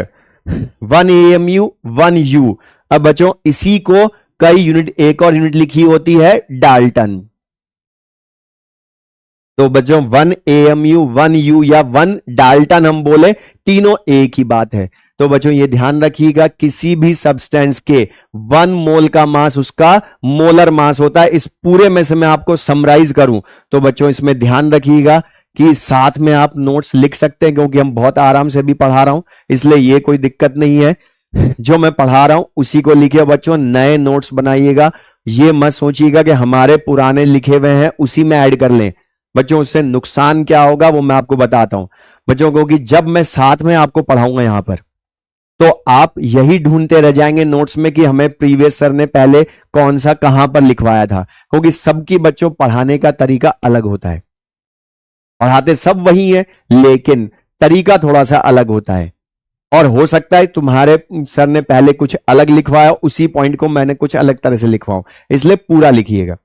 Speaker 1: 1 AMU 1 U, अब बच्चों इसी को कई यूनिट, एक और यूनिट लिखी होती है डाल्टन। तो बच्चों 1 AMU 1 U या 1 डाल्टन हम बोले, तीनों एक ही बात है। तो बच्चों ये ध्यान रखिएगा, किसी भी सब्सटेंस के 1 मोल का मास उसका मोलर मास होता है। इस पूरे में से मैं आपको समराइज करूं तो बच्चों इसमें ध्यान रखिएगा कि साथ में आप नोट्स लिख सकते हैं, क्योंकि हम बहुत आराम से भी पढ़ा रहा हूं, इसलिए ये कोई दिक्कत नहीं है। जो मैं पढ़ा रहा हूं उसी को लिखिए बच्चों, नए नोट्स बनाइएगा। ये मत सोचिएगा कि हमारे पुराने लिखे हुए हैं उसी में ऐड कर लें। बच्चों उससे नुकसान क्या होगा वो मैं आपको बताता हूं बच्चों, क्योंकि जब मैं साथ में आपको पढ़ाऊंगा यहां पर तो आप यही ढूंढते रह जाएंगे नोट्स में कि हमें प्रीवियस सर ने पहले कौन सा कहां पर लिखवाया था, क्योंकि सबकी बच्चों पढ़ाने का तरीका अलग होता है। पढ़ाते सब वही है लेकिन तरीका थोड़ा सा अलग होता है। और हो सकता है तुम्हारे सर ने पहले कुछ अलग लिखवाया, उसी पॉइंट को मैंने कुछ अलग तरह से लिखवाऊं, इसलिए पूरा लिखिएगा।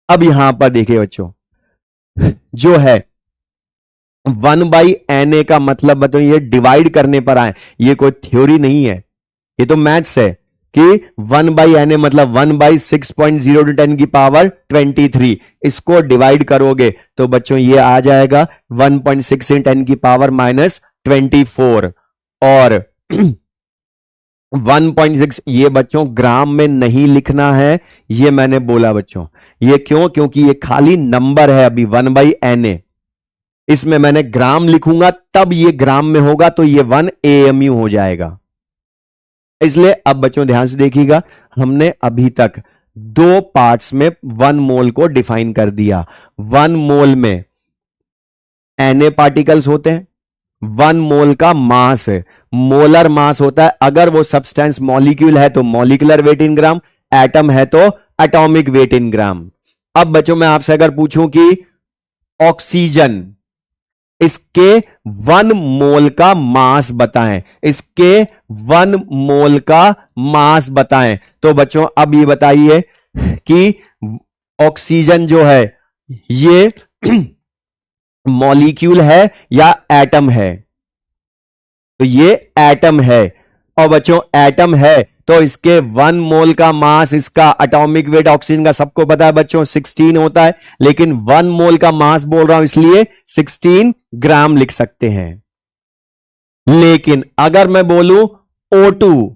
Speaker 1: अब यहां पर देखिए बच्चों, जो है 1/Na का मतलब बताइए डिवाइड करने पर आए, ये कोई थ्योरी नहीं है, ये तो मैथ्स है कि 1/Na मतलब 1/6.0 × 10 की पावर 23। इसको डिवाइड करोगे तो बच्चों ये आ जाएगा 1.6 × 10 की पावर -24। और 1.6 ये बच्चों ग्राम में नहीं लिखना है, ये मैंने बोला बच्चों। ये क्यों? क्योंकि ये खाली नंबर है अभी 1/Na, इसमें मैंने ग्राम लिखूंगा तब ये ग्राम में होगा, तो ये 1 AMU हो जाएगा। इसलिए अब बच्चों ध्यान से देखिएगा, हमने अभी तक 2 पार्ट्स में 1 मोल को डिफाइन कर दिया। 1 मोल में Na पार्टिकल्स होते हैं, 1 मोल का मास है, मोलर मास होता है। अगर वो सब्सटेंस मॉलिक्यूल है तो molecular weight in gram, atom है तो एटॉमिक वेट इन ग्राम। अब बच्चों मैं आपसे अगर पूछूं कि ऑक्सीजन, इसके 1 मोल का मास बताएं, इसके 1 मोल का मास बताएं, तो बच्चों अब ये बताइए कि ऑक्सीजन जो है ये मॉलिक्यूल है या एटम है? तो ये एटम है। और बच्चों एटम है तो इसके 1 मोल का मास, इसका एटॉमिक वेट ऑक्सीजन का सबको पता है बच्चों 16 होता है, लेकिन 1 मोल का मास बोल रहा हूं इसलिए 16 ग्राम लिख सकते हैं। लेकिन अगर मैं बोलूं O2,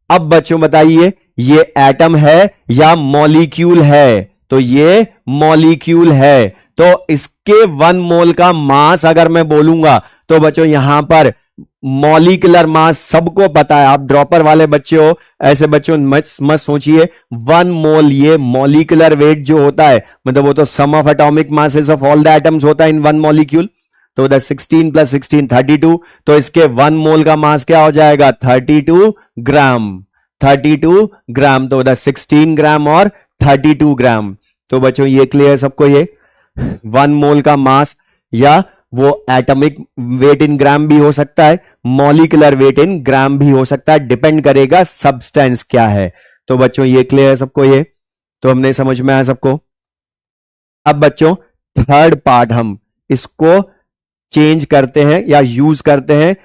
Speaker 1: अब बच्चों बताइए ये एटम है या मॉलिक्यूल है? तो ये मॉलिक्यूल है, तो इसके 1 मोल का मास अगर मैं बोलूंगा तो बच्चों यहां पर मॉलिक्यूलर मास सबको पता है। आप ड्रॉपर वाले बच्चे हो, ऐसे बच्चों मत सोचिए। 1 मोल ये मॉलिक्यूलर वेट जो होता है, मतलब वो तो sum of atomic masses of all the atoms होता है इन 1 मॉलिक्यूल। तो द 16 + 16 32, तो इसके 1 मोल का मास क्या हो जाएगा? 32 ग्राम। 32 ग्राम, तो द 16 ग्राम और 32 ग्राम। तो बच्चों ये क्लियर सबको, ये 1 मोल का मास या वो एटॉमिक वेट इन ग्राम भी हो सकता है, मॉलिक्यूलर वेट इन ग्राम भी हो सकता है, डिपेंड करेगा सब्सटेंस क्या है। तो बच्चों ये क्लियर है सबको, ये तो हमने समझ में आया सबको। अब बच्चों थर्ड पार्ट हम इसको चेंज करते हैं या यूज करते हैं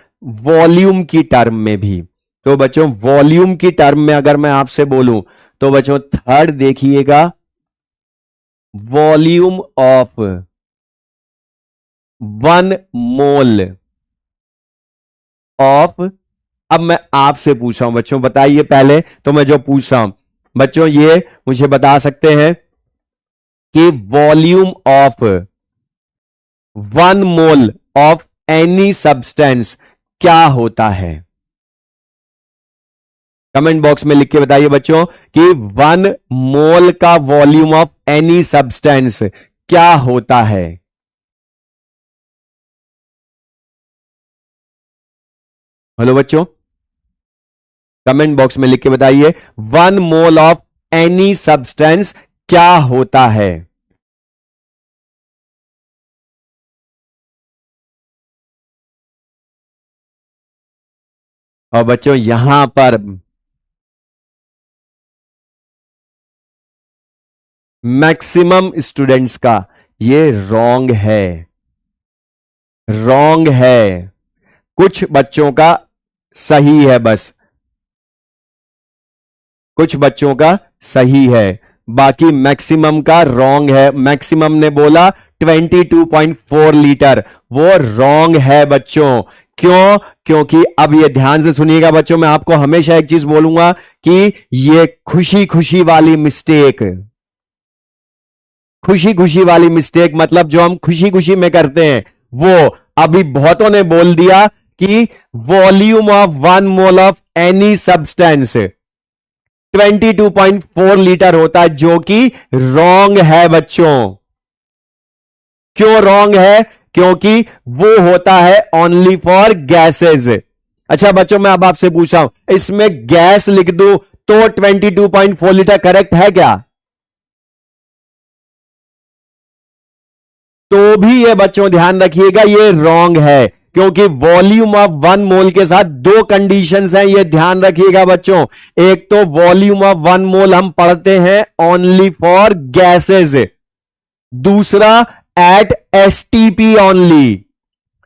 Speaker 1: वॉल्यूम की टर्म में भी। तो बच्चों वॉल्यूम की टर्म में अगर मैं आपसे बोलूं तो बच्चों थर्ड देखिएगा, वॉल्यूम ऑफ 1 मोल ऑफ। अब मैं आपसे पूछ रहा हूं बच्चों, बताइए पहले तो मैं जो पूछ रहा हूं बच्चों, ये मुझे बता सकते हैं कि volume of 1 mole of any substance क्या होता है? कमेंट बॉक्स में लिख के बताइए बच्चों कि 1 मोल का वॉल्यूम ऑफ एनी सब्सटेंस क्या होता है? हेलो बच्चों, कमेंट बॉक्स में लिख के बताइए 1 मोल ऑफ एनी सब्सटेंस क्या होता है? और बच्चों यहां पर मैक्सिमम स्टूडेंट्स का ये रॉन्ग है, रॉन्ग है। कुछ बच्चों का सही है, बस कुछ बच्चों का सही है, बाकी मैक्सिमम का रॉन्ग है। मैक्सिमम ने बोला 22.4 लीटर, वो रॉन्ग है बच्चों। क्यों? क्योंकि अब ये ध्यान से सुनिएगा बच्चों, मैं आपको हमेशा एक चीज बोलूंगा कि ये खुशी खुशी वाली मिस्टेक, खुशी खुशी वाली मिस्टेक मतलब जो हम खुशी खुशी में करते हैं, वो अभी बहुतों ने बोल दिया कि volume of 1 mole of any substance 22.4 litre होता है, जो कि रॉन्ग है बच्चों। क्यों रॉन्ग है? क्योंकि वो होता है ओनली फॉर गैसेज। अच्छा बच्चों, मैं अब आपसे पूछा हूं, इसमें गैस लिख दूं तो 22.4 लीटर करेक्ट है क्या? तो भी ये बच्चों ध्यान रखिएगा ये रॉन्ग है, क्योंकि वॉल्यूम ऑफ 1 मोल के साथ 2 कंडीशंस हैं, ये ध्यान रखिएगा बच्चों। एक तो वॉल्यूम ऑफ 1 मोल हम पढ़ते हैं ओनली फॉर गैसेज, दूसरा at STP only,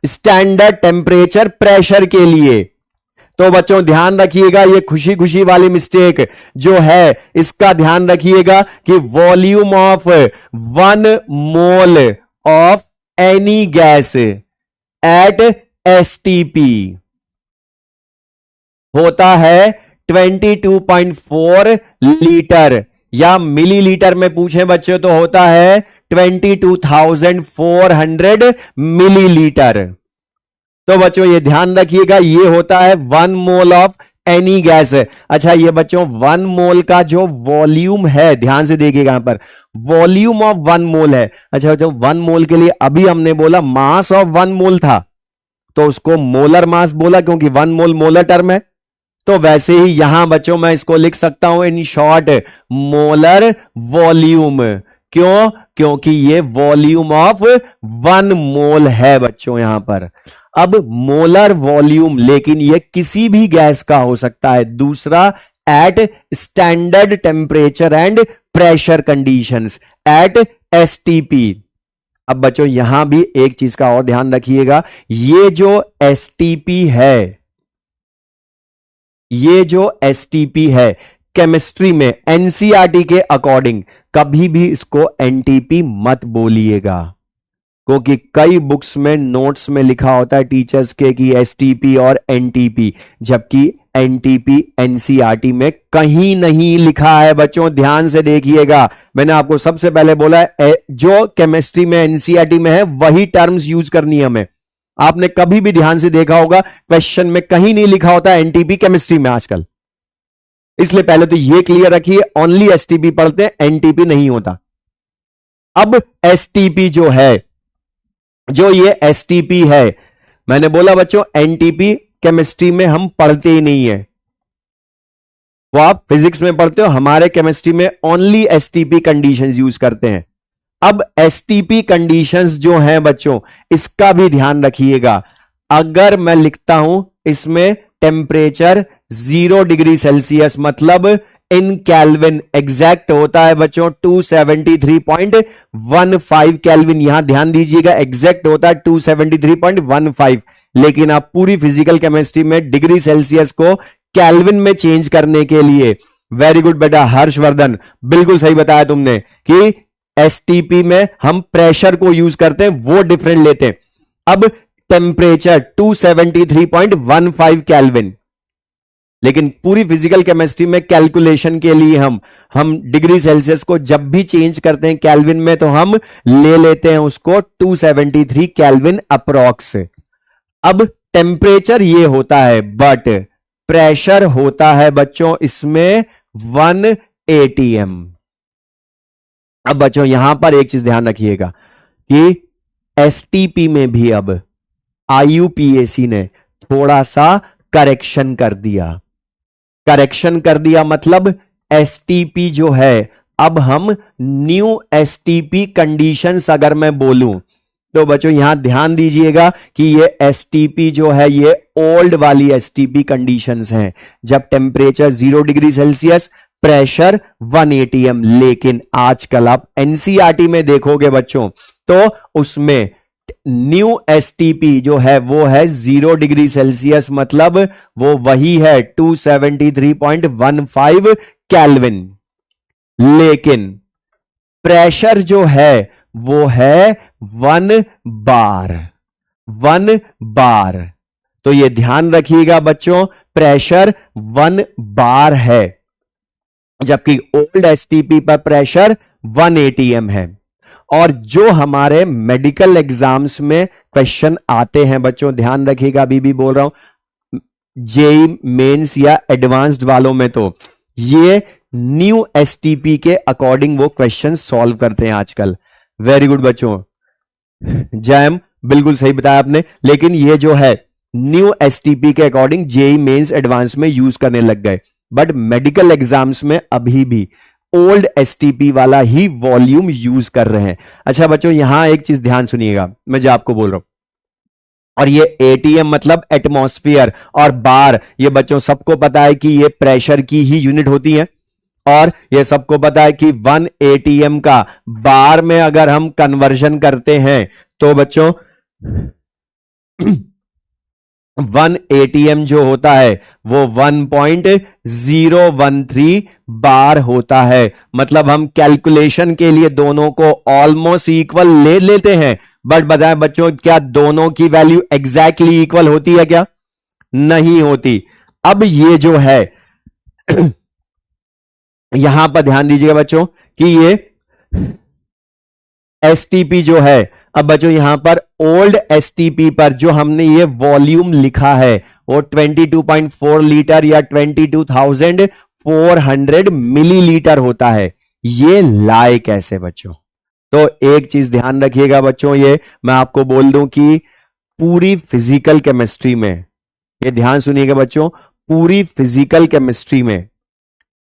Speaker 1: standard temperature pressure के लिए। तो बच्चों ध्यान रखिएगा, ये खुशी खुशी वाली मिस्टेक जो है इसका ध्यान रखिएगा कि volume of 1 mole of any gas at STP होता है 22.4 लीटर, या मिलीलीटर में पूछें बच्चों तो होता है 22,400 मिलीलीटर। तो बच्चों ये ध्यान रखिएगा, ये होता है 1 मोल ऑफ एनी गैस। अच्छा ये बच्चों 1 मोल का जो वॉल्यूम है, ध्यान से देखिएगा यहां पर वॉल्यूम ऑफ 1 मोल है। अच्छा जो 1 मोल के लिए अभी हमने बोला मास ऑफ 1 मोल था, तो उसको मोलर मास बोला क्योंकि 1 मोल मोलर टर्म है। तो वैसे ही यहां बच्चों मैं इसको लिख सकता हूं इन शॉर्ट मोलर वॉल्यूम। क्यों? क्योंकि ये वॉल्यूम ऑफ 1 मोल है बच्चों यहां पर। अब मोलर वॉल्यूम, लेकिन ये किसी भी गैस का हो सकता है। दूसरा at standard temperature and pressure conditions at STP. अब बच्चों यहां भी एक चीज का और ध्यान रखिएगा, ये जो एसटीपी है, ये जो एसटीपी है केमिस्ट्री में एनसीईआरटी के अकॉर्डिंग कभी भी इसको एनटीपी मत बोलिएगा, क्योंकि कई बुक्स में नोट्स में लिखा होता है टीचर्स के कि एसटीपी और एनटीपी, जबकि एनटीपी एनसीईआरटी में कहीं नहीं लिखा है बच्चों। ध्यान से देखिएगा, मैंने आपको सबसे पहले बोला है जो केमिस्ट्री में एनसीईआरटी में है वही टर्म्स यूज करनी है हमें। आपने कभी भी ध्यान से देखा होगा क्वेश्चन में कहीं नहीं लिखा होता एनटीपी केमिस्ट्री में आजकल, इसलिए पहले तो ये क्लियर रखिए, ओनली एसटीपी पढ़ते हैं, एनटीपी नहीं होता। अब एसटीपी जो है, जो ये एसटीपी है, मैंने बोला बच्चों एनटीपी केमिस्ट्री में हम पढ़ते ही नहीं है, वो आप फिजिक्स में पढ़ते हो, हमारे केमिस्ट्री में ओनली एसटीपी कंडीशंस यूज करते हैं। अब एसटीपी कंडीशंस जो हैं बच्चों, इसका भी ध्यान रखिएगा। अगर मैं लिखता हूं इसमें टेम्परेचर 0 डिग्री सेल्सियस मतलब इन कैल्विन एग्जैक्ट होता है बच्चों 273.15 कैल्विन। यहां ध्यान दीजिएगा, एग्जैक्ट होता है 273.15। लेकिन आप पूरी फिजिकल केमिस्ट्री में डिग्री सेल्सियस को कैल्विन में चेंज करने के लिए, वेरी गुड बेटा हर्षवर्धन, बिल्कुल सही बताया तुमने कि एसटीपी में हम प्रेशर को यूज करते हैं, वो डिफरेंट लेते हैं। अब टेम्परेचर 273.15 कैल्विन, लेकिन पूरी फिजिकल केमिस्ट्री में कैलकुलेशन के लिए हम डिग्री सेल्सियस को जब भी चेंज करते हैं कैल्विन में, तो हम ले लेते हैं उसको 273 कैल्विन अप्रॉक्स। अब टेम्परेचर ये होता है, बट प्रेशर होता है बच्चों इसमें 1 atm। अब बच्चों यहां पर एक चीज ध्यान रखिएगा कि एसटीपी में भी अब आईयूपीएसी ने थोड़ा सा करेक्शन कर दिया। करेक्शन कर दिया मतलब एसटीपी जो है, अब हम न्यू एसटीपी कंडीशंस अगर मैं बोलूं तो बच्चों यहां ध्यान दीजिएगा कि ये एसटीपी जो है ये ओल्ड वाली एसटीपी कंडीशंस हैं, जब temperature 0 degree Celsius, pressure 1 atm। लेकिन आजकल आप एनसीईआरटी में देखोगे बच्चों तो उसमें न्यू एसटीपी जो है वो है 0 डिग्री सेल्सियस, मतलब वो वही है 273.15 कैल्विन। लेकिन प्रेशर जो है वो है 1 बार। तो ये ध्यान रखिएगा बच्चों, प्रेशर 1 बार है, जबकि ओल्ड एसटीपी पर प्रेशर 1 atm है। और जो हमारे मेडिकल एग्जाम्स में क्वेश्चन आते हैं बच्चों, ध्यान रखिएगा, अभी भी बोल रहा हूं, जेई मेंस या एडवांस्ड वालों में तो ये न्यू एसटीपी के अकॉर्डिंग वो क्वेश्चन सॉल्व करते हैं आजकल। वेरी गुड बच्चों, जैम बिल्कुल सही बताया आपने। लेकिन ये जो है न्यू एसटीपी के अकॉर्डिंग जेई मेंस एडवांस में यूज करने लग गए, बट मेडिकल एग्जाम्स में अभी भी ओल्ड एसटीपी वाला ही वॉल्यूम यूज कर रहे हैं। अच्छा बच्चों यहां एक चीज ध्यान सुनिएगा, मैं जो आपको बोल रहा हूं, और ये एटीएम मतलब एटमॉस्फेयर, और बार ये बच्चों सबको पता है कि ये प्रेशर की ही यूनिट होती है, और ये सबको पता है कि 1 atm का बार में अगर हम कन्वर्जन करते हैं तो बच्चों 1 atm जो होता है वो 1.013 बार होता है। मतलब हम कैलकुलेशन के लिए दोनों को ऑलमोस्ट इक्वल ले लेते हैं, बट बताएं बच्चों क्या दोनों की वैल्यू एग्जैक्टली इक्वल होती है क्या? नहीं होती। अब ये जो है यहां पर ध्यान दीजिएगा बच्चों कि ये एसटीपी जो है, अब बच्चों यहां पर ओल्ड एसटीपी पर जो हमने ये वॉल्यूम लिखा है वो 22.4 लीटर या 22,400 मिलीलीटर होता है। ये लाए कैसे बच्चों? तो एक चीज ध्यान रखिएगा बच्चों, ये मैं आपको बोल दूं कि पूरी फिजिकल केमिस्ट्री में, ये ध्यान सुनिएगा बच्चों, पूरी फिजिकल केमिस्ट्री में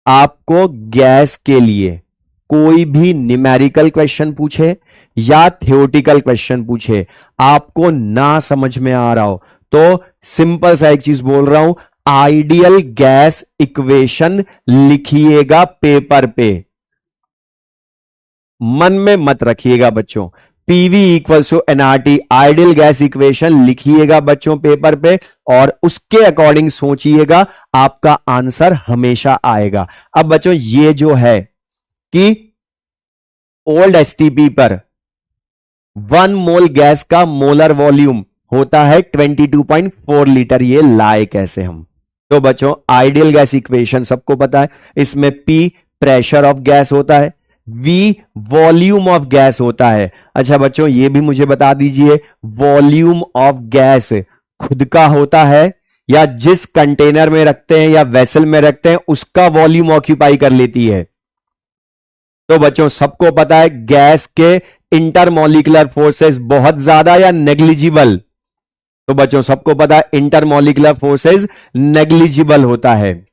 Speaker 1: आपको गैस के लिए कोई भी न्यूमेरिकल क्वेश्चन पूछे या थ्योरेटिकल क्वेश्चन पूछे, आपको ना समझ में आ रहा हो तो सिंपल सा एक चीज बोल रहा हूं, आइडियल गैस इक्वेशन लिखिएगा पेपर पे। मन में मत रखिएगा बच्चों, PV equals to NRT ideal gas equation लिखिएगा बच्चों पेपर पे, और उसके अकॉर्डिंग सोचिएगा, आपका आंसर हमेशा आएगा। अब बच्चों ये जो है कि ओल्ड एसटीपी पर 1 मोल गैस का मोलर वॉल्यूम होता है 22.4 लीटर, ये लाए कैसे हम? तो बच्चों आइडियल गैस इक्वेशन सबको पता है, इसमें P प्रेशर ऑफ गैस होता है, V वॉल्यूम ऑफ गैस होता है। अच्छा बच्चों ये भी मुझे बता दीजिए, वॉल्यूम ऑफ गैस खुद का होता है या जिस कंटेनर में रखते हैं या वेसल में रखते हैं उसका वॉल्यूम ऑक्यूपाई कर लेती है? तो बच्चों सबको पता है गैस के इंटरमॉलिक्यूलर फोर्सेस बहुत ज्यादा या नेग्लिजिबल? तो बच्चों सबको पता है इंटरमॉलिक्यूलर फोर्सेस नेग्लिजिबल होता है।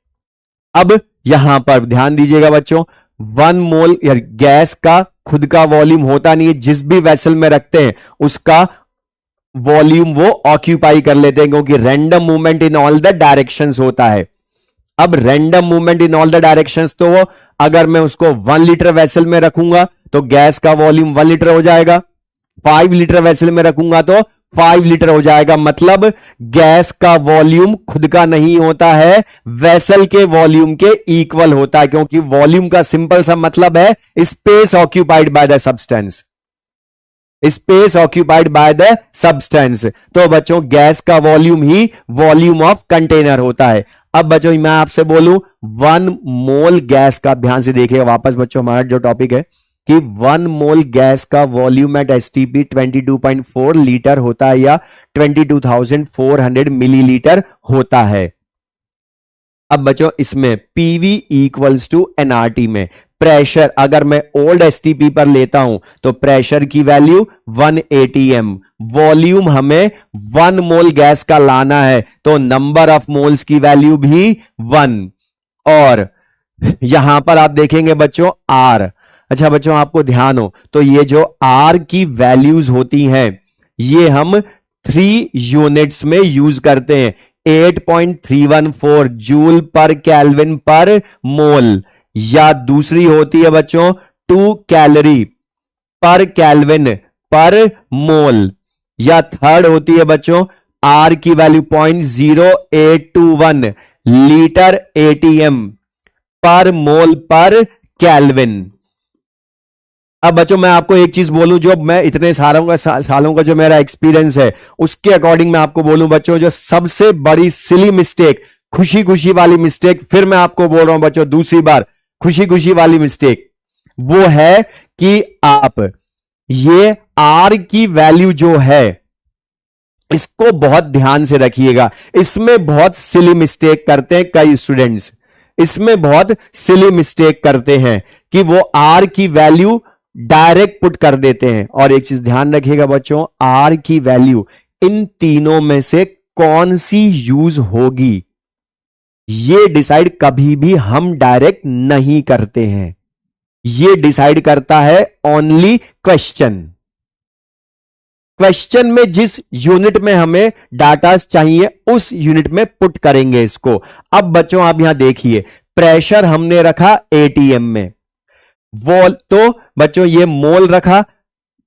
Speaker 1: अब यहां पर ध्यान दीजिएगा बच्चों, 1 मोल गैस का खुद का वॉल्यूम होता नहीं है, जिस भी वेसल में रखते हैं उसका वॉल्यूम वो ऑक्यूपाई कर लेते हैं, क्योंकि random movement in all the directions होता है। अब random movement in all the directions, तो अगर मैं उसको 1 लीटर वेसल में रखूंगा तो गैस का वॉल्यूम 1 लीटर हो जाएगा, 5 लीटर वेसल में रखूंगा तो 5 लीटर हो जाएगा। मतलब गैस का वॉल्यूम खुद का नहीं होता है, वेसल के वॉल्यूम के इक्वल होता है, क्योंकि वॉल्यूम का सिंपल सा मतलब है space occupied by the substance, space occupied by the substance. तो बच्चों गैस का volume he volume of container होता है। अब बच्चों मैं आपसे बोलूं 1 मोल गैस का, ध्यान से देखिएगा वापस बच्चों हमारा जो टॉपिक है कि 1 मोल गैस का वॉल्यूम एट एसटीपी 22.4 लीटर होता है या 22,400 मिलीलीटर होता है। अब बच्चों इसमें पीवी इक्वल्स टू एनआरटी में प्रेशर, अगर मैं ओल्ड एसटीपी पर लेता हूं तो प्रेशर की वैल्यू 1 atm, वॉल्यूम हमें 1 मोल गैस का लाना है तो नंबर ऑफ मोल्स की वैल्यू भी 1। और यहां पर आप देखेंगे बच्चों आर, अच्छा बच्चों आपको ध्यान हो तो ये जो आर की वैल्यूज होती हैं ये हम 3 यूनिट्स में यूज करते हैं, 8.314 जूल पर केल्विन पर मोल, या दूसरी होती है बच्चों 2 कैलोरी पर केल्विन पर मोल, या थर्ड होती है बच्चों आर की वैल्यू 0.0821 लीटर एटीएम पर मोल पर केल्विन। अब बच्चों मैं आपको एक चीज बोलूं, जो मैं इतने सालों का जो मेरा एक्सपीरियंस है उसके अकॉर्डिंग मैं आपको बोलूं बच्चों, जो सबसे बड़ी सिली मिस्टेक, खुशी खुशी वाली मिस्टेक, फिर मैं आपको बोल रहा हूं बच्चों दूसरी बार खुशी खुशी वाली मिस्टेक, वो है कि आप ये आर की वैल्यू जो है इसको बहुत ध्यान से रखिएगा। इसमें बहुत सिली मिस्टेक करते हैं कई स्टूडेंट्स, इसमें बहुत सिली मिस्टेक करते हैं कि वो आर की वैल्यू डायरेक्ट पुट कर देते हैं। और एक चीज ध्यान रखिएगा बच्चों, आर की वैल्यू इन तीनों में से कौन सी यूज होगी ये डिसाइड कभी भी हम डायरेक्ट नहीं करते हैं, ये डिसाइड करता है ओनली क्वेश्चन। क्वेश्चन में जिस यूनिट में हमें डाटा चाहिए उस यूनिट में पुट करेंगे इसको। अब बच्चों आप यहां देखिए प्रेशर हमने रखा एटीएम में, वो तो बच्चों ये मोल रखा,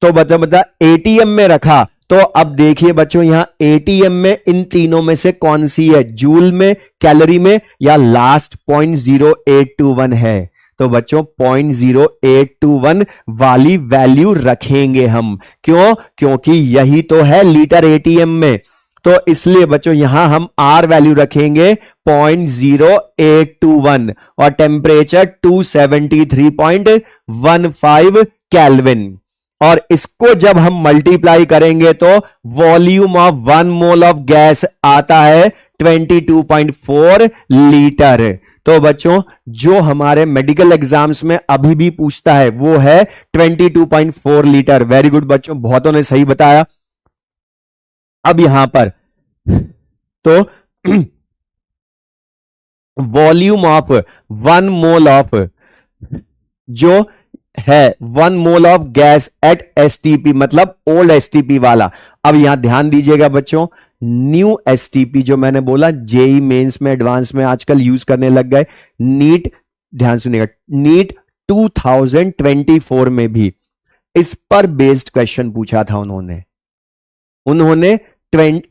Speaker 1: तो बच्चा एटीएम में रखा, तो अब देखिए बच्चों यहां एटीएम में इन तीनों में से कौन सी है, जूल में, कैलोरी में, या लास्ट 0.0821 है। तो बच्चों 0.0821 वाली वैल्यू रखेंगे हम, क्यों? क्योंकि यही तो है लीटर एटीएम में, तो इसलिए बच्चों यहां हम आर वैल्यू रखेंगे 0.0821 और टेम्परेचर 273.15 केल्विन। और इसको जब हम मल्टीप्लाई करेंगे तो volume of 1 mole of gas आता है 22.4 लीटर। तो बच्चों जो हमारे मेडिकल एग्जाम्स में अभी भी पूछता है वो है 22.4 लीटर। वेरी गुड बच्चों, बहुतों ने सही बताया। अब यहां पर तो वॉल्यूम ऑफ 1 मोल ऑफ जो है 1 mole of gas at STP, मतलब ओल्ड एसटीपी वाला। अब यहां ध्यान दीजिएगा बच्चों, न्यू एसटीपी जो मैंने बोला जेई मेंस में, एडवांस में आजकल यूज करने लग गए, नीट, ध्यान सुनिएगा, नीट 2024 में भी इस पर बेस्ड क्वेश्चन पूछा था उन्होंने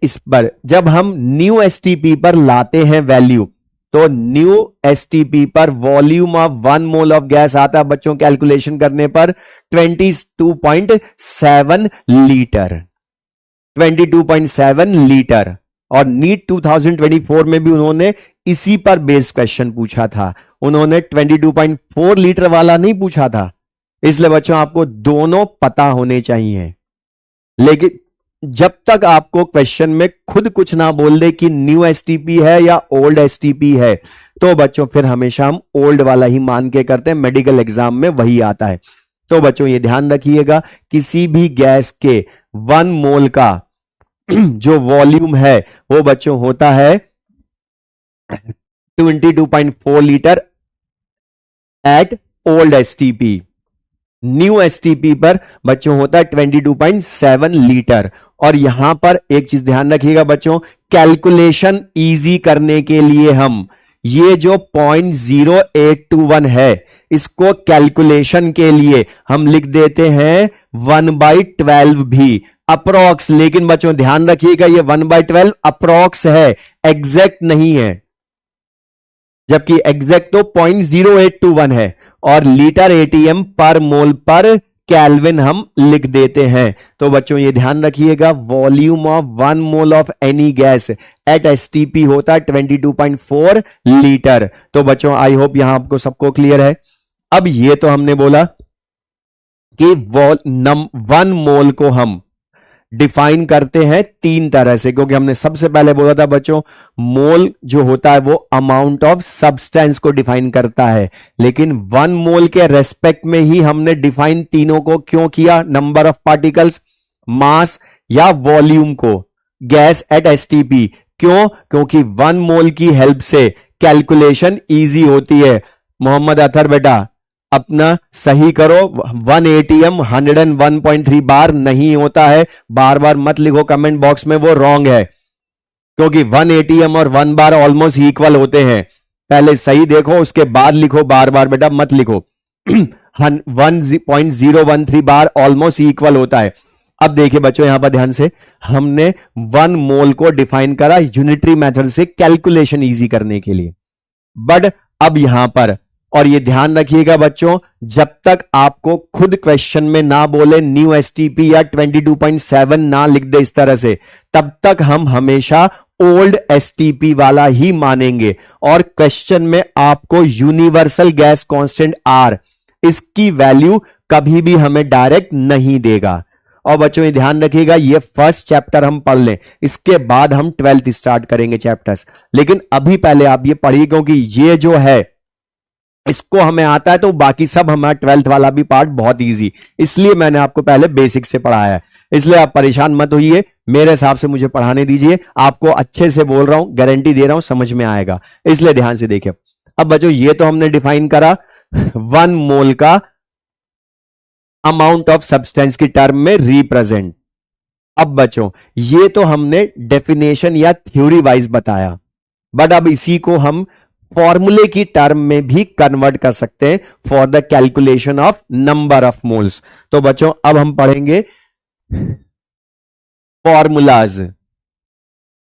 Speaker 1: इस पर जब हम न्यू एसटीपी पर लाते हैं वैल्यू, तो न्यू एसटीपी पर volume of 1 mole of gas आता है बच्चों कैलकुलेशन करने पर 22.7 लीटर, 22.7 लीटर। और नीट 2024 में भी उन्होंने इसी पर बेस्ड क्वेश्चन पूछा था, उन्होंने 22.4 लीटर वाला नहीं पूछा था। इसलिए बच्चों आपको दोनों पता होने चाहिए, लेकिन जब तक आपको क्वेश्चन में खुद कुछ ना बोल दे कि न्यू एसटीपी है या ओल्ड एसटीपी है, तो बच्चों फिर हमेशा हम ओल्ड वाला ही मान के करते हैं, मेडिकल एग्जाम में वही आता है। तो बच्चों ये ध्यान रखिएगा, किसी भी गैस के 1 मोल का जो वॉल्यूम है वो बच्चों होता है 22.4 litre at old STP. New STP पर बच्चों होता है 22.7 लीटर। और यहां पर एक चीज ध्यान रखिएगा बच्चों, कैलकुलेशन इजी करने के लिए हम ये जो 0.0821 है, इसको कैलकुलेशन के लिए हम लिख देते हैं 1/12 भी, अप्रोक्स। लेकिन बच्चों ध्यान रखिएगा, ये 1/12 अप्रोक्स है, एग्जैक्ट नहीं है, जबकि एग्जैक्ट तो 0.0821 है। और लीटर एटीएम पर मोल पर केल्विन हम लिख देते हैं। तो बच्चों ये ध्यान रखिएगा, volume of 1 mole of any gas at STP होता है 22.4 लीटर। तो बच्चों आई होप यहां आपको सबको क्लियर है। अब ये तो हमने बोला कि 1 मोल को हम डिफाइन करते हैं 3 तरह से, क्योंकि हमने सबसे पहले बोला था बच्चों, मोल जो होता है वो अमाउंट ऑफ सब्सटेंस को डिफाइन करता है, लेकिन 1 मोल के रेस्पेक्ट में ही हमने डिफाइन तीनों को क्यों किया, नंबर ऑफ पार्टिकल्स, मास या वॉल्यूम को, गैस एट एसटीपी। क्यों? क्योंकि 1 मोल की हेल्प से कैलकुलेशन इजी होती है। मोहम्मद अतर बेटा अपना सही करो, 1 एटीएम 101.3 बार नहीं होता है, बार बार मत लिखो कमेंट बॉक्स में वो रॉन्ग है, क्योंकि 1 एटीएम और 1 बार ऑलमोस्ट इक्वल होते हैं। पहले सही देखो उसके बाद लिखो, बार बार बेटा मत लिखो। 1.013 बार ऑलमोस्ट इक्वल होता है। अब देखिए बच्चों यहां पर ध्यान से, हमने 1 मोल को डिफाइन करा यूनिटरी मेथड से कैलकुलेशन इजी करने के लिए। बट अब यहां पर, और ये ध्यान रखिएगा बच्चों, जब तक आपको खुद क्वेश्चन में ना बोले न्यू एसटीपी या 22.7 ना लिख दे इस तरह से, तब तक हम हमेशा ओल्ड एसटीपी वाला ही मानेंगे। और क्वेश्चन में आपको यूनिवर्सल गैस कांस्टेंट आर, इसकी वैल्यू कभी भी हमें डायरेक्ट नहीं देगा। और बच्चों ये ध्यान रखिएगा, ये फर्स्ट चैप्टर हम पढ़ लें, इसके बाद हम 12th स्टार्ट करेंगे चैप्टर्स। लेकिन अभी पहले आप ये पढ़िए, क्योंकि ये जो है इसको हमें आता है, तो बाकी सब हमारा 12th वाला भी पार्ट बहुत इजी, इसलिए मैंने आपको पहले बेसिक से पढ़ाया है। इसलिए आप परेशान मत होइए, मेरे हिसाब से मुझे पढ़ाने दीजिए, आपको अच्छे से बोल रहा हूं, गारंटी दे रहा हूं समझ में आएगा, इसलिए ध्यान से देखिए। अब बच्चों ये तो हमने डिफाइन करा 1 मोल का अमाउंट ऑफ सब्सटेंस की टर्म में रिप्रेजेंट। अब बच्चों ये तो हमने डेफिनेशन या थ्योरी वाइज बताया, बट अब इसी को हम फॉर्मूले की टर्म में भी कन्वर्ट कर सकते हैं for the calculation of number of moles. तो बच्चों अब हम पढ़ेंगे formulas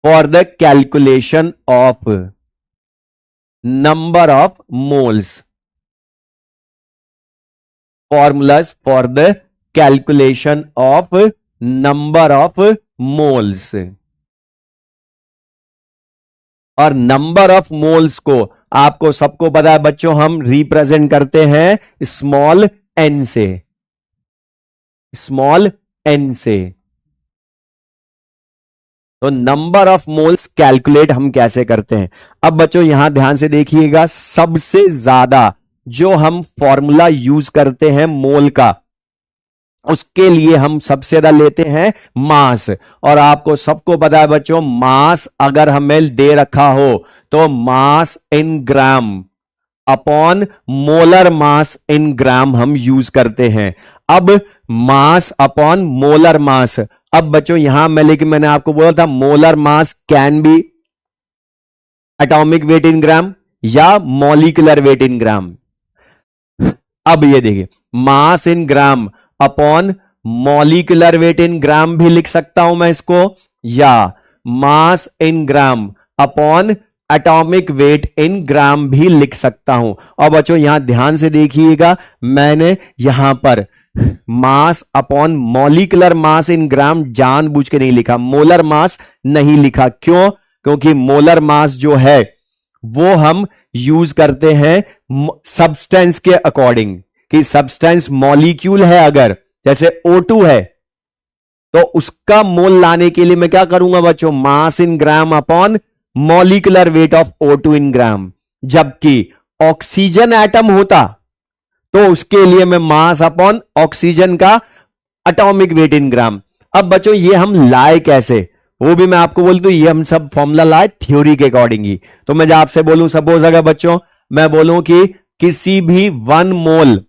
Speaker 1: for the calculation of number of moles. Formulas for the calculation of number of moles. और नंबर ऑफ मोल्स को आपको सबको पता है बच्चों, हम रिप्रेजेंट करते हैं स्मॉल एन से, स्मॉल एन से। तो नंबर ऑफ मोल्स कैलकुलेट हम कैसे करते हैं। अब बच्चों यहां ध्यान से देखिएगा, सबसे ज्यादा जो हम फॉर्मूला यूज करते हैं मोल का, उसके लिए हम सबसे ज्यादा लेते हैं मास। और आपको सबको पता है बच्चों, मास अगर हमें दे रखा हो तो मास in gram upon molar mass in ग्राम हम यूज करते हैं। अब मास अपॉन मोलर मास, अब बच्चों यहां लेकिन मैंने आपको बोला था molar mass can be atomic weight in gram या मॉलिक्यूलर वेट इन ग्राम। अब ये देखिए, mass in gram upon molecular weight in gram भी लिख सकता हूं मैं इसको, या mass in gram upon atomic weight in gram भी लिख सकता हूं। और बच्चों यहां ध्यान से देखिएगा, मैंने यहां पर mass upon molecular mass in ग्राम जानबूझ के नहीं लिखा, मोलर मास नहीं लिखा। क्यों? क्योंकि मोलर मास जो है वो हम यूज करते हैं सब्सटेंस के अकॉर्डिंग, कि सब्सटेंस मॉलिक्यूल है, अगर जैसे O2 है तो उसका मोल लाने के लिए मैं क्या करूंगा बच्चों, mass in gram upon molecular weight of O2 in gram. जबकि ऑक्सीजन एटम होता तो उसके लिए मैं मास अपॉन ऑक्सीजन का एटॉमिक वेट इन ग्राम। अब बच्चों ये हम लाए कैसे, वो भी मैं आपको बोल दूं, ये हम सब फॉर्मूला लाए थ्योरी के अकॉर्डिंग ही। तो मैं जब आपसे बोलूं, सपोज अगर बच्चों मैं बोलूं कि किसी भी 1 मोल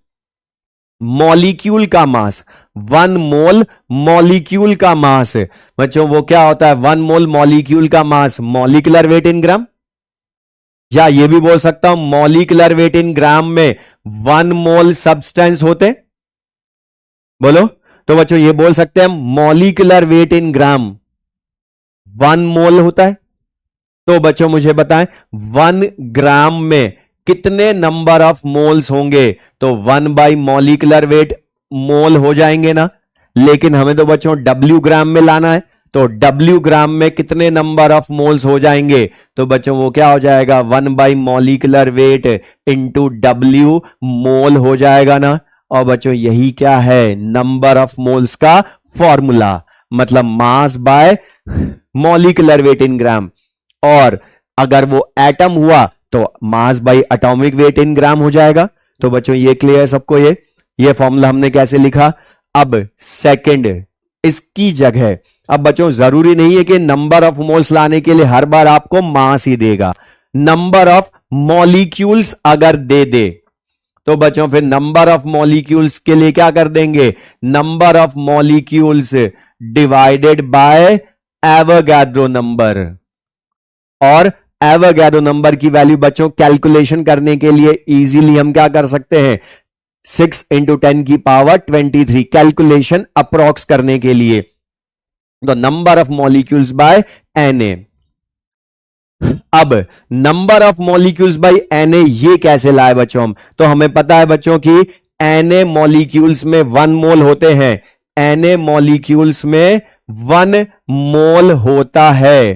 Speaker 1: मॉलिक्यूल का मास, 1 मोल मॉलिक्यूल का मास बच्चों वो क्या होता है, 1 मोल मॉलिक्यूल का मास मॉलिक्यूलर वेट इन ग्राम, या ये भी बोल सकता हूं मॉलिक्यूलर वेट इन ग्राम में 1 मोल सब्सटेंस होते, बोलो। तो बच्चों ये बोल सकते हैं मॉलिक्यूलर वेट इन ग्राम 1 मोल होता है। तो बच्चों मुझे बताएं 1 ग्राम में कितने नंबर ऑफ मोल्स होंगे? तो 1 बाई मॉलिक्यूलर वेट मोल हो जाएंगे ना, लेकिन हमें तो बच्चों W ग्राम में लाना है। तो W ग्राम में कितने नंबर ऑफ मोल्स हो जाएंगे? तो बच्चों वो क्या हो जाएगा? 1 by molecular weight into W मोल हो जाएगा ना। और बच्चों यही क्या है? नंबर ऑफ मोल्स का फॉर्मूला, मतलब mass by molecular weight in ग्राम। और अगर वो एटम हुआ तो mass by atomic weight in ग्राम हो जाएगा। तो बच्चों ये क्लियर है सबको? ये फॉर्मूला हमने कैसे लिखा? अब सेकंड इसकी जगह, अब बच्चों जरूरी नहीं है कि नंबर ऑफ मोल्स लाने के लिए हर बार आपको मास ही देगा। नंबर ऑफ मॉलिक्यूल्स अगर दे दे तो बच्चों फिर नंबर ऑफ मॉलिक्यूल्स के लिए क्या कर देंगे? Number of molecules divided by Avogadro number. और एवोगाड्रो नंबर की वैल्यू बच्चों कैलकुलेशन करने के लिए इजीली हम क्या कर सकते हैं? 6 इंटू 10 की पावर 23 कैलकुलेशन अप्रोक्स करने के लिए। तो number of molecules by Na। अब number of molecules by Na ये कैसे लाए बच्चों हम? तो हमें पता है बच्चों की Na मॉलिक्यूल्स में 1 मोल होते हैं। Na मॉलिक्यूल्स में 1 मोल होता है।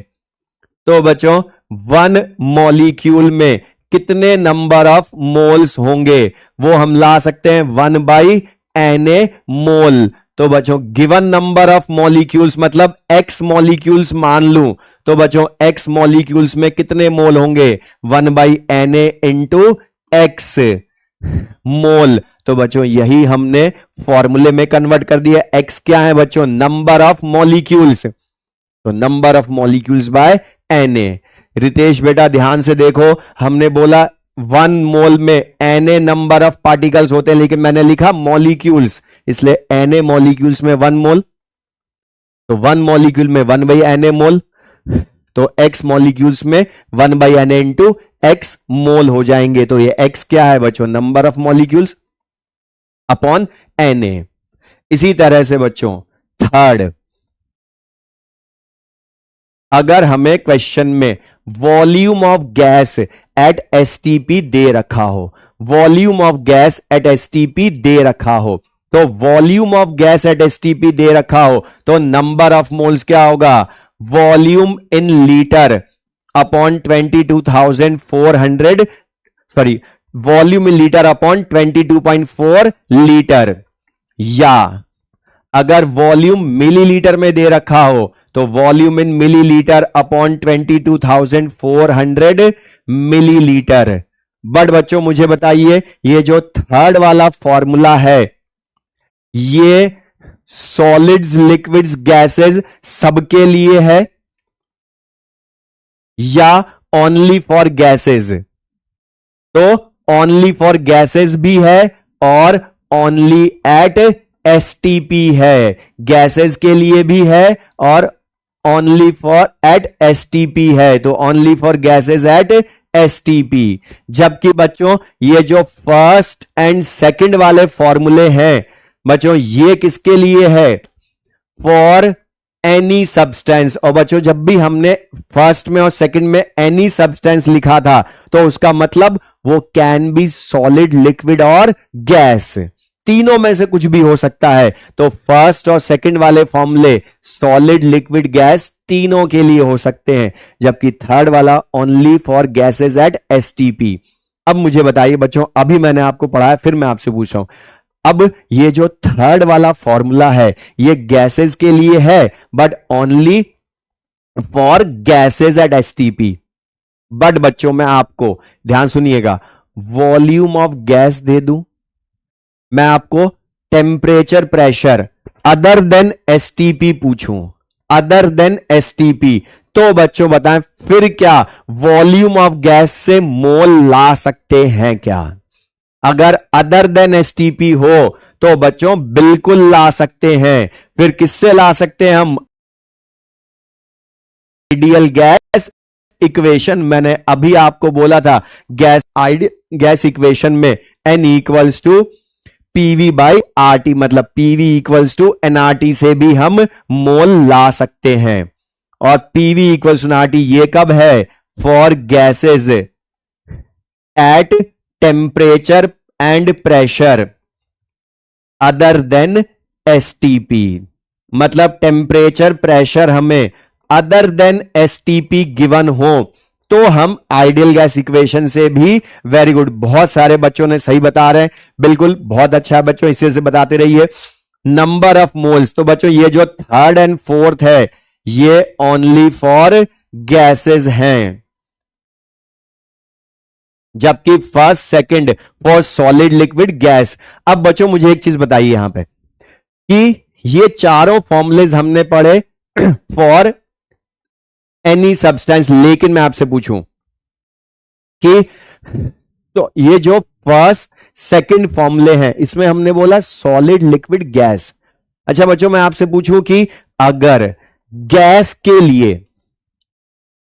Speaker 1: तो बच्चों 1 मॉलिक्यूल में कितने नंबर ऑफ मोल्स होंगे? वो हम ला सकते हैं 1 बाई Na मोल। तो बच्चों गिवन नंबर ऑफ मॉलिक्यूल्स मतलब x मॉलिक्यूल्स मान लूं, तो बच्चों x मॉलिक्यूल्स में कितने मोल होंगे? 1 बाई Na इंटू एक्स मोल। तो बच्चों यही हमने फॉर्मूले में कन्वर्ट कर दिया। x क्या है बच्चों? Number of molecules. तो number of molecules by Na। Ritesh बेटा ध्यान से देखो, हमने बोला 1 मोल में Na नंबर ऑफ पार्टिकल्स होते हैं, लेकिन मैंने लिखा मॉलिक्यूल्स, इसलिए Na मॉलिक्यूल्स में 1 मोल। तो 1 मॉलिक्यूल में 1 बाई Na मोल। तो x मॉलिक्यूल्स में 1 बाई Na इंटू एक्स मोल हो जाएंगे। तो ये x क्या है बच्चों? Number of molecules upon Na। इसी तरह से बच्चों थर्ड, अगर हमें क्वेश्चन में volume of gas at STP दे रखा हो, volume of gas at STP दे रखा हो, तो volume of gas at STP दे रखा हो तो नंबर ऑफ मोल्स क्या होगा? Volume in litre upon 22,400, sorry volume in litre upon 22.4 litre. या अगर वॉल्यूम मिलीलीटर में दे रखा हो तो volume in millilitre upon 22,400 millilitre. But बच्चों मुझे बताइए, ये जो थर्ड वाला फॉर्मूला है ये सॉलिड्स, लिक्विड्स, गैसेस सबके लिए है या ओनली फॉर गैसेस? तो ओनली फॉर गैसेस भी है और ओनली एट एसटीपी है। गैसेस के लिए भी है और ओनली फॉर एट एसटीपी है। तो only for gases at STP. जबकि बच्चों ये जो फर्स्ट एंड सेकंड वाले फॉर्मूले हैं बच्चों ये किसके लिए है? For any substance. और बच्चों जब भी हमने फर्स्ट में और सेकंड में एनी सब्सटेंस लिखा था तो उसका मतलब वो कैन बी सॉलिड, लिक्विड और गैस, तीनों में से कुछ भी हो सकता है। तो फर्स्ट और सेकंड वाले फॉर्मूले सॉलिड, लिक्विड, गैस तीनों के लिए हो सकते हैं, जबकि थर्ड वाला only for gases at STP. अब मुझे बताइए बच्चों, अभी मैंने आपको पढ़ाया फिर मैं आपसे पूछ रहा हूं, अब ये जो थर्ड वाला फॉर्मूला है ये गैसेस के लिए है but only for gases at STP. But बच्चों मैं आपको ध्यान सुनिएगा, वॉल्यूम ऑफ गैस दे दूं, मैं आपको temperature, pressure other than STP पूछूं, अदर देन एसटीपी, तो बच्चों बताएं फिर क्या वॉल्यूम ऑफ गैस से मोल ला सकते हैं क्या? अगर अदर देन एसटीपी हो तो बच्चों बिल्कुल ला सकते हैं। फिर किससे ला सकते हैं हम? आइडियल गैस इक्वेशन मैंने अभी आपको बोला था, गैस इक्वेशन में N equals to PV by R T, मतलब पीवी इक्वल्स टू एनआरटी से भी हम मोल ला सकते हैं। और पीवी इक्वल्स टू एनआरटी ये कब है? For gases at temperature and pressure other than STP, मतलब टेम्परेचर प्रेशर हमें अदर देन एसटीपी गिवन हो तो हम आइडियल गैस इक्वेशन से भी, वेरी गुड, बहुत सारे बच्चों ने सही बता रहे हैं, बिल्कुल बहुत अच्छा है बच्चों, इसी से बताते रहिए। नंबर ऑफ मोल्स, तो बच्चों ये जो थर्ड एंड फोर्थ है ये ओनली फॉर गैसेस हैं, जबकि first second for solid liquid gas. अब बच्चों मुझे एक चीज बताइए यहां पे कि ये चारों फॉर्मूलेज हमने पढ़े फॉर एनी सब्सटेंस, लेकिन मैं आपसे पूछूं कि तो ये जो फर्स्ट सेकंड फॉर्मूले हैं इसमें हमने बोला सॉलिड लिक्विड गैस। अच्छा बच्चों मैं आपसे पूछूं कि अगर गैस के लिए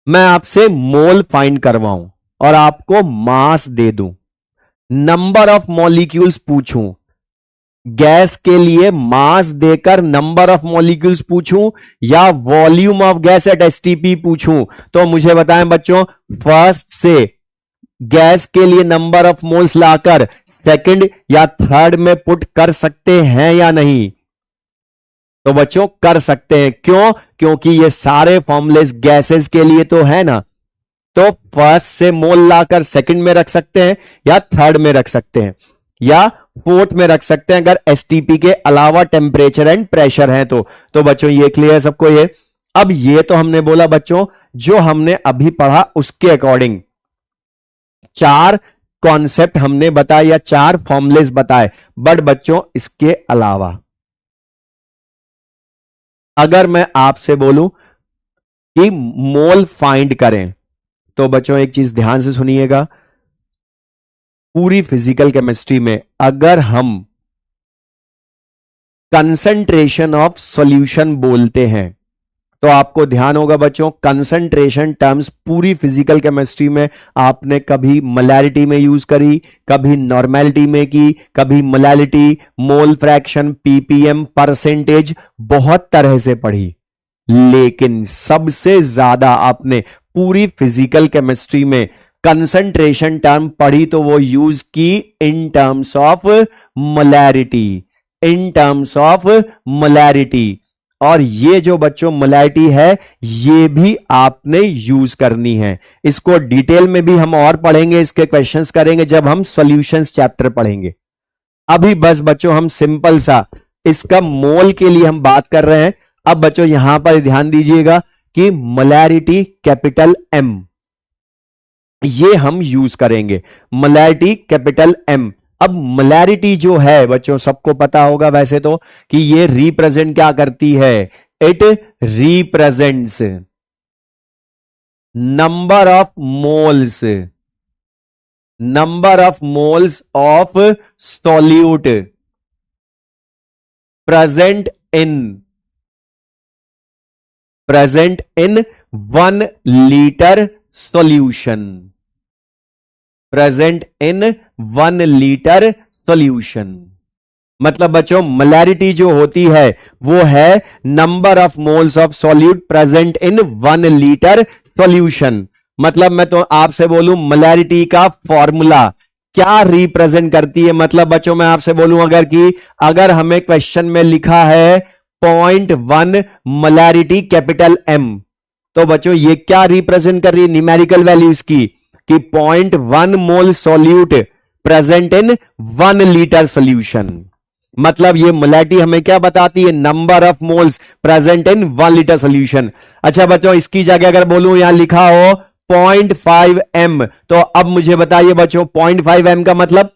Speaker 1: मैं आपसे मोल फाइंड करवाऊं और आपको मास दे दूं, नंबर ऑफ मॉलिक्यूल्स पूछूं, गैस के लिए मास देकर नंबर ऑफ मॉलिक्यूल्स पूछूं या volume of gas at STP पूछूं, तो मुझे बताएं बच्चों फर्स्ट से गैस के लिए number of moles locker second या थर्ड में पुट कर सकते हैं या नहीं? तो बच्चों कर सकते हैं। क्यों? क्योंकि ये सारे फॉर्मूलेस गैसेस के लिए तो है ना, तो फर्स्ट से मोल लाकर सेकंड में रख सकते हैं या थर्ड में रख सकते हैं या फोर्थ में रख सकते हैं अगर एसटीपी के अलावा टेम्परेचर एंड प्रेशर है तो बच्चों ये क्लियर है सबको ये? अब ये तो हमने बोला बच्चों जो हमने अभी पढ़ा उसके अकॉर्डिंग चार कॉन्सेप्ट हमने बताए या चार फॉर्मुलेस बताए, बट बच्चों इसके अलावा अगर मैं आपसे बोलूं कि मोल फाइंड करें, तो बच्चों एक चीज ध्यान से सुनिएगा, पूरी फिजिकल केमिस्ट्री में अगर हम कंसंट्रेशन ऑफ सॉल्यूशन बोलते हैं तो आपको ध्यान होगा बच्चों कंसंट्रेशन टर्म्स पूरी फिजिकल केमिस्ट्री में आपने कभी मोलैरिटी में यूज करी, कभी नॉर्मेलिटी में की, कभी molality, mole fraction, ppm, percentage, बहुत तरह से पढ़ी, लेकिन सबसे ज्यादा आपने पूरी फिजिकल केमिस्ट्री में कंसंट्रेशन टर्म पढ़ी तो वो यूज की in terms of molarity, in terms of molarity. और ये जो बच्चों मोलैरिटी है ये भी आपने यूज करनी है, इसको डिटेल में भी हम और पढ़ेंगे, इसके क्वेश्चंस करेंगे जब हम सॉल्यूशंस चैप्टर पढ़ेंगे। अभी बस बच्चों हम सिंपल सा इसका मोल के लिए हम बात कर रहे हैं। अब बच्चों यहां पर ध्यान दीजिएगा कि मोलैरिटी कैपिटल एम ये हम यूज करेंगे, मोलैरिटी कैपिटल एम। अब मोलैरिटी जो है बच्चों सबको पता होगा वैसे तो कि ये रिप्रेजेंट क्या करती है, it represents number of moles, number of moles of solute present in 1 litre solution, present in 1 litre solution. मतलब बच्चों मोलैरिटी जो होती है वो है number of moles of solute present in 1 litre solution. मतलब मैं तो आपसे बोलूं मोलैरिटी का फॉर्मूला क्या रिप्रेजेंट करती है, मतलब बच्चों मैं आपसे बोलूं अगर हमें क्वेश्चन में लिखा है 0.1 मोलैरिटी कैपिटल एम, तो बच्चों ये क्या रिप्रेजेंट कर रही है न्यूमेरिकल वैल्यूज की कि 0.1 मोल solute present in 1 litre solution. मतलब ये मोलैरिटी हमें क्या बताती है, number of moles present in 1 litre solution. अच्छा बच्चों इसकी जगह अगर बोलूं यहां लिखा हो 0.5 एम, तो अब मुझे बताइए बच्चों 0.5 एम का मतलब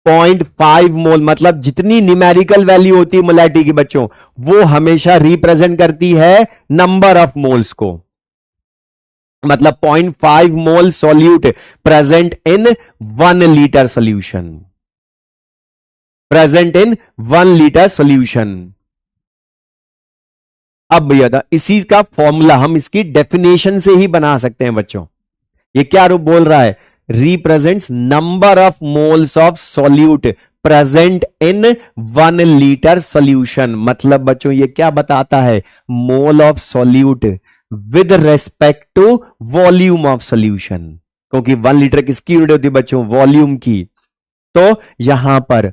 Speaker 1: 0.5 मोल, मतलब जितनी न्यूमेरिकल वैल्यू होती है मोलैरिटी की बच्चों वो हमेशा रिप्रेजेंट करती है नंबर ऑफ मोल्स को। मतलब 0.5 मोल solute present in 1 litre solution, present in 1 litre solution. अब भैया था इसी का फॉर्मूला हम इसकी डेफिनेशन से ही बना सकते हैं बच्चों। ये क्या रूप बोल रहा है, represents number of moles of solute present in 1 litre solution. मतलब बच्चों ये क्या बताता है, mole of solute with respect to volume of solution, क्योंकि 1 लीटर किसकी यूनिट होती है बच्चों, वॉल्यूम की। तो यहां पर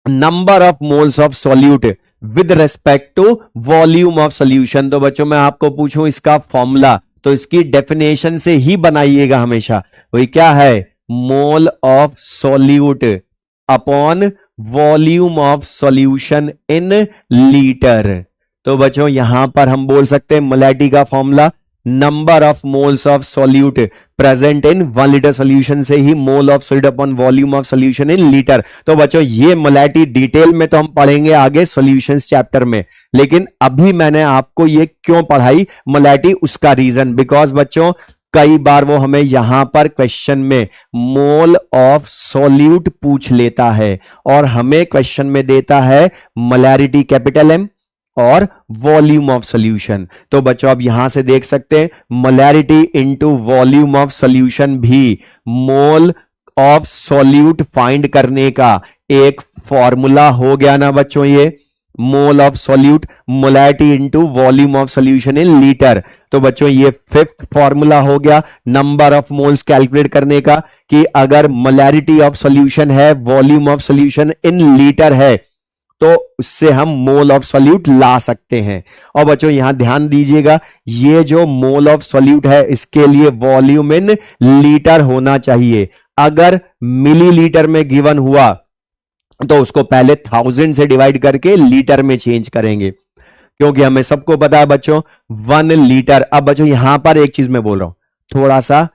Speaker 1: number of moles of solute with respect to volume of solution. तो बच्चों मैं आपको पूछूं इसका फॉर्मूला, तो इसकी डेफिनेशन से ही बनाइएगा हमेशा। वही क्या है, mole of solute upon volume of solution in litre. तो बच्चों यहां पर हम बोल सकते हैं मोलैरिटी का formula, number of moles of solute present in 1 litre solution से ही mole of solute upon volume of solution in litre. तो बच्चों ये मोलैरिटी डिटेल में तो हम पढ़ेंगे आगे सॉल्यूशंस चैप्टर में, लेकिन अभी मैंने आपको ये क्यों पढ़ाई मोलैरिटी, उसका रीजन बिकॉज बच्चों कई बार वो हमें यहां पर क्वेश्चन में मोल ऑफ सॉल्यूट पूछ लेता है और हमें क्वेश्चन में देता है मोलैरिटी कैपिटल एम और वॉल्यूम ऑफ सॉल्यूशन। तो बच्चों आप यहां से देख सकते हैं molarity into volume of solution भी मोल ऑफ सॉल्यूट फाइंड करने का एक फॉर्मूला हो गया ना बच्चों। ये मोल of solute molarity into volume of solution in litre. तो बच्चों ये 5th फॉर्मूला हो गया नंबर ऑफ मोल्स कैलकुलेट करने का, कि अगर मोलैरिटी ऑफ सॉल्यूशन है volume of solution in litre है तो उससे हम मोल ऑफ सॉल्यूट ला सकते हैं। और बच्चों यहां ध्यान दीजिएगा, ये जो मोल ऑफ सॉल्यूट है इसके लिए वॉल्यूम इन लीटर होना चाहिए। अगर मिलीलीटर में गिवन हुआ तो उसको पहले 1000 से डिवाइड करके लीटर में चेंज करेंगे, क्योंकि हमें सबको पता है बच्चों 1 लीटर। अब बच्चों यहां पर एक चीज मैं बोल रहा हूं, थोड़ा सा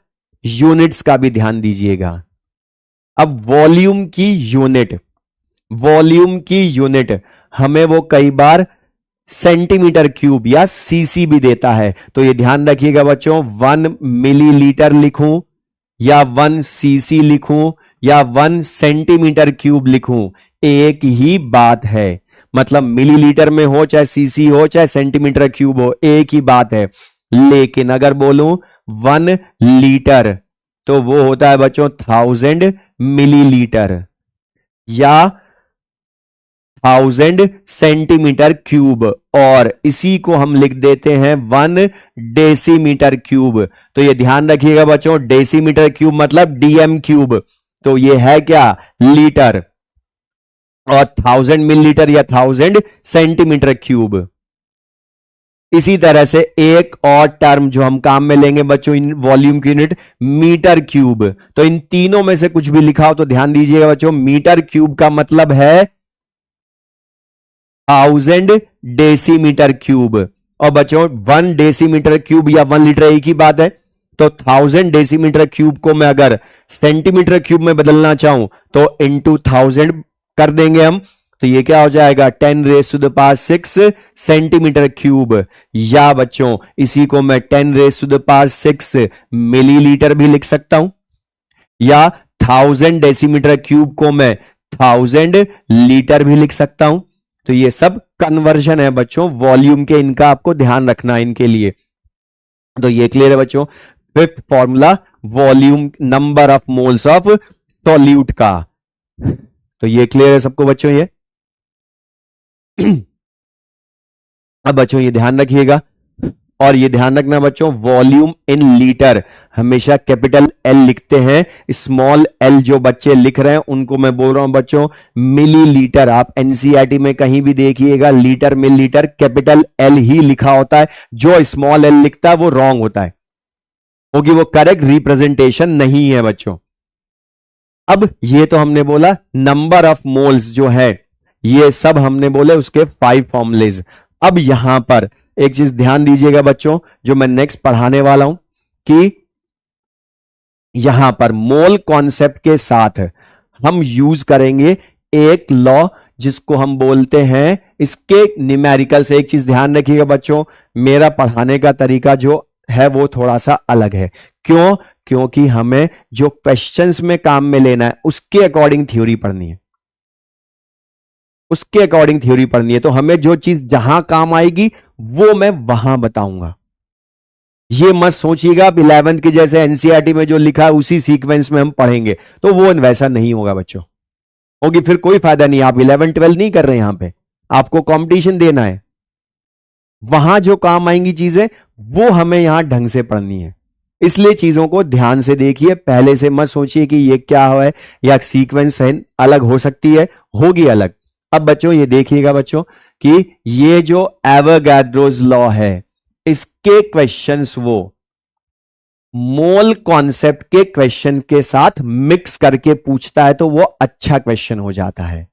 Speaker 1: यूनिट्स का भी ध्यान दीजिएगा। अब वॉल्यूम की यूनिट हमें वो कई बार सेंटीमीटर क्यूब या सीसी भी देता है। तो ये ध्यान रखिएगा बच्चों, 1 मिलीलीटर लिखूं या 1 सीसी लिखूं या 1 सेंटीमीटर क्यूब लिखूं, एक ही बात है। मतलब मिलीलीटर में हो चाहे सीसी हो चाहे सेंटीमीटर क्यूब हो, एक ही बात है। लेकिन अगर बोलूं 1 लीटर तो वो होता है बच्चों 1000 मिलीलीटर या 1000 सेंटीमीटर क्यूब, और इसी को हम लिख देते हैं 1 डेसीमीटर क्यूब। तो ये ध्यान रखिएगा बच्चों, डेसीमीटर क्यूब मतलब डीएम क्यूब। तो ये है क्या, लीटर, और 1000 मिलीलीटर या 1000 सेंटीमीटर क्यूब। इसी तरह से एक और टर्म जो हम काम में लेंगे बच्चों इन वॉल्यूम की यूनिट, मीटर क्यूब। तो इन तीनों में से कुछ भी लिखा हो तो ध्यान दीजिएगा बच्चों, मीटर क्यूब का मतलब है 1000 डेसीमीटर क्यूब। और बच्चों 1 डेसीमीटर क्यूब या 1 लीटर एक ही बात है। तो 1000 डेसीमीटर क्यूब को मैं अगर सेंटीमीटर क्यूब में बदलना चाहूं तो इंटू 1000 कर देंगे हम, तो ये क्या हो जाएगा 10⁶ सेंटीमीटर क्यूब। या बच्चों इसी को मैं 10⁶ मिलीलीटर भी लिख सकता हूं, या 1000 डेसीमीटर क्यूब को मैं 1000 लीटर भी लिख सकता हूं। तो ये सब कन्वर्जन है बच्चों वॉल्यूम के, इनका आपको ध्यान रखना है इनके लिए। तो ये क्लियर है बच्चों, 5th formula volume number of moles of solute का। तो ये क्लियर है सबको बच्चों ये। अब बच्चों ये ध्यान रखिएगा, और ये ध्यान रखना बच्चों वॉल्यूम इन लीटर हमेशा कैपिटल एल लिखते हैं, स्मॉल एल जो बच्चे लिख रहे हैं उनको मैं बोल रहा हूं बच्चों मिलीलीटर। आप एनसीईआरटी में कहीं भी देखिएगा लीटर मिलीलीटर कैपिटल एल ही लिखा होता है, जो स्मॉल एल लिखता है वो रॉन्ग होता है, क्योंकि वो करेक्ट रिप्रेजेंटेशन नहीं है बच्चों। अब ये तो हमने बोला नंबर ऑफ मोल्स जो है, ये सब हमने बोले उसके 5 फॉर्मूलेज। अब यहां पर एक चीज ध्यान दीजिएगा बच्चों, जो मैं नेक्स्ट पढ़ाने वाला हूं, कि यहां पर मोल कॉन्सेप्ट के साथ हम यूज करेंगे एक लॉ जिसको हम बोलते हैं इसके न्यूमेरिकल से। एक चीज ध्यान रखिएगा बच्चों, मेरा पढ़ाने का तरीका जो है वो थोड़ा सा अलग है। क्यों? क्योंकि हमें जो क्वेश्चंस में काम में लेना है उसके अकॉर्डिंग थ्योरी पढ़नी है। उसके अकॉर्डिंग थ्योरी पढ़नी है। तो हमें जो चीज जहां काम आएगी वो मैं वहां बताऊंगा। ये मत सोचिएगा आप 11th के जैसे एनसीईआरटी में जो लिखा है उसी सीक्वेंस में हम पढ़ेंगे, तो वो वैसा नहीं होगा बच्चों, होगी फिर कोई फायदा नहीं। आप 11 12 नहीं कर रहे यहां पे, आपको कंपटीशन देना है। वहां जो काम आएंगी चीजें वो हमें यहां ढंग से पढ़नी है। इसलिए चीजों को ध्यान से देखिए, पहले से मत सोचिए कि ये क्या है या सीक्वेंस है अलग हो सकती है, होगी अलग। अब बच्चों ये देखिएगा बच्चों कि ये जो एवोगाड्रोस लॉ है इसके क्वेश्चंस वो मोल कॉन्सेप्ट के क्वेश्चन के साथ मिक्स करके पूछता है, तो वो अच्छा क्वेश्चन हो जाता है।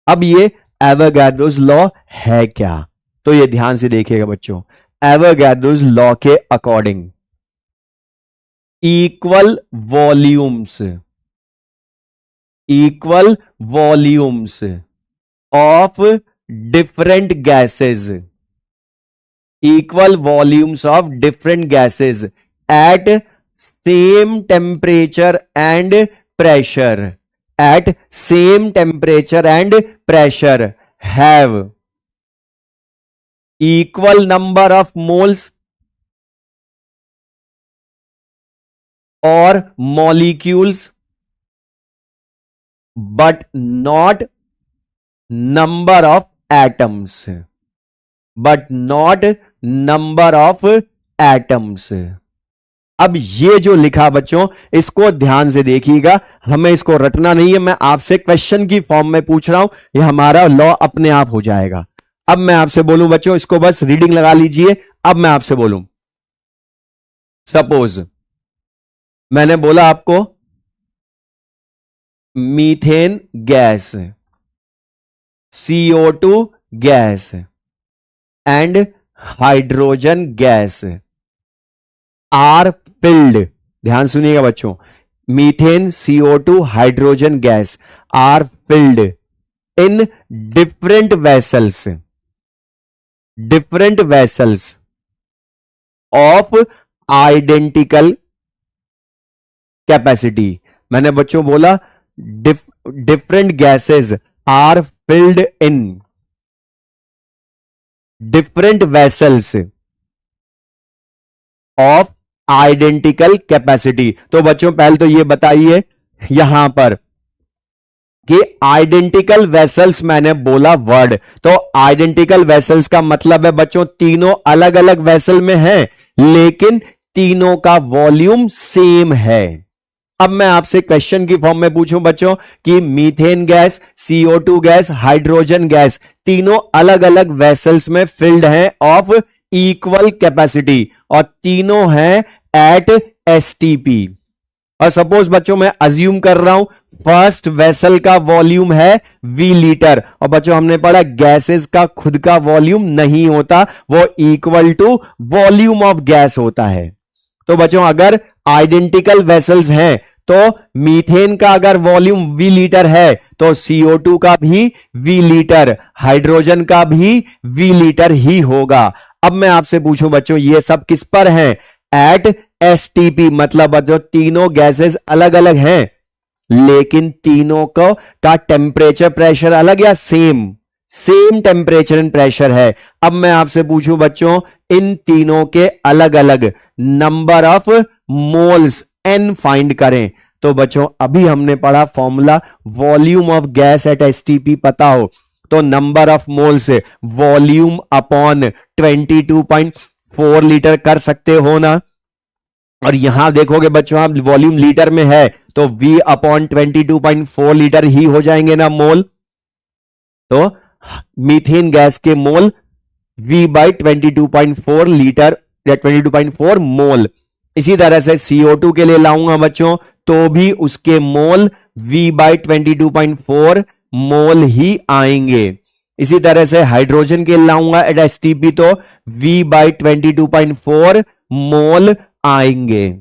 Speaker 1: अब ये एवोगाड्रोस लॉ है क्या, तो ये ध्यान से देखिएगा बच्चों। एवोगाड्रोस लॉ के according equal volumes of different gases, equal volumes of different gases at same temperature and pressure, at same temperature and pressure have equal number of moles or molecules but not number of atoms, but not number of atoms. अब ये जो लिखा बच्चों इसको ध्यान से देखिएगा, हमें इसको रटना नहीं है, मैं आपसे क्वेश्चन की फॉर्म में पूछ रहा हूं, ये हमारा लॉ अपने आप हो जाएगा। अब मैं आपसे बोलूं बच्चों, इसको बस रीडिंग लगा लीजिए। अब मैं आपसे बोलूं, सपोज मैंने बोला आपको methane gas, CO2 gas and hydrogen gas are filled, ध्यान सुनिएगा बच्चों, methane CO2 hydrogen gas are filled in different vessels of identical capacity. मैंने बच्चों बोला different gases are filled in different vessels of identical capacity. तो बच्चों पहले तो ये बताइए यहां पर कि आइडेंटिकल वेसल्स मैंने बोला वर्ड, तो आइडेंटिकल वेसल्स का मतलब है बच्चों तीनों अलग अलग वेसल में हैं लेकिन तीनों का वॉल्यूम सेम है। अब मैं आपसे क्वेश्चन की फॉर्म में पूछूं बच्चों कि methane gas, CO2 gas, hydrogen gas तीनों अलग अलग वेसल्स में फिल्ड हैं ऑफ इक्वल कैपेसिटी और तीनों हैं एट STP। और सपोज बच्चों मैं अज्यूम कर रहा हूं फर्स्ट वेसल का वॉल्यूम है V लीटर, और बच्चों हमने पढ़ा गैसेस का खुद का वॉल्यूम नहीं होता, वो equal to volume of gas होता है। तो बच्चों अगर आइडेंटिकल वेसल्स हैं तो मीथेन का अगर वॉल्यूम V लीटर है तो CO2 का भी V लीटर, हाइड्रोजन का भी V लीटर ही होगा। अब मैं आपसे पूछूं बच्चों ये सब किस पर हैं, एट STP, मतलब बच्चों तीनों गैसेस अलग अलग हैं लेकिन तीनों का टेम्परेचर प्रेशर अलग या सेम टेम्परेचर एंड प्रेशर है। अब मैं आपसे पूछूं बच्चों इन तीनों के अलग अलग number of moles N find करें। तो बच्चों अभी हमने पढ़ा formula, volume of gas eight STP पता हो तो number of moles volume upon 22.4 litre कर सकते हो ना। और यहां देखोगे बच्चों आप वॉल्यूम लीटर में है तो V अपॉन 22.4 लीटर ही हो जाएंगे ना मोल। तो मीथेन गैस के मोल V बाई 22.4 लीटर या 22.4 मोल। इसी तरह से CO2 के लिए लाऊंगा बच्चों तो भी उसके मोल V बाई 22.4 मोल ही आएंगे। इसी तरह से हाइड्रोजन के लाऊंगा एट STP तो V बाई 22.4 मोल आएंगे।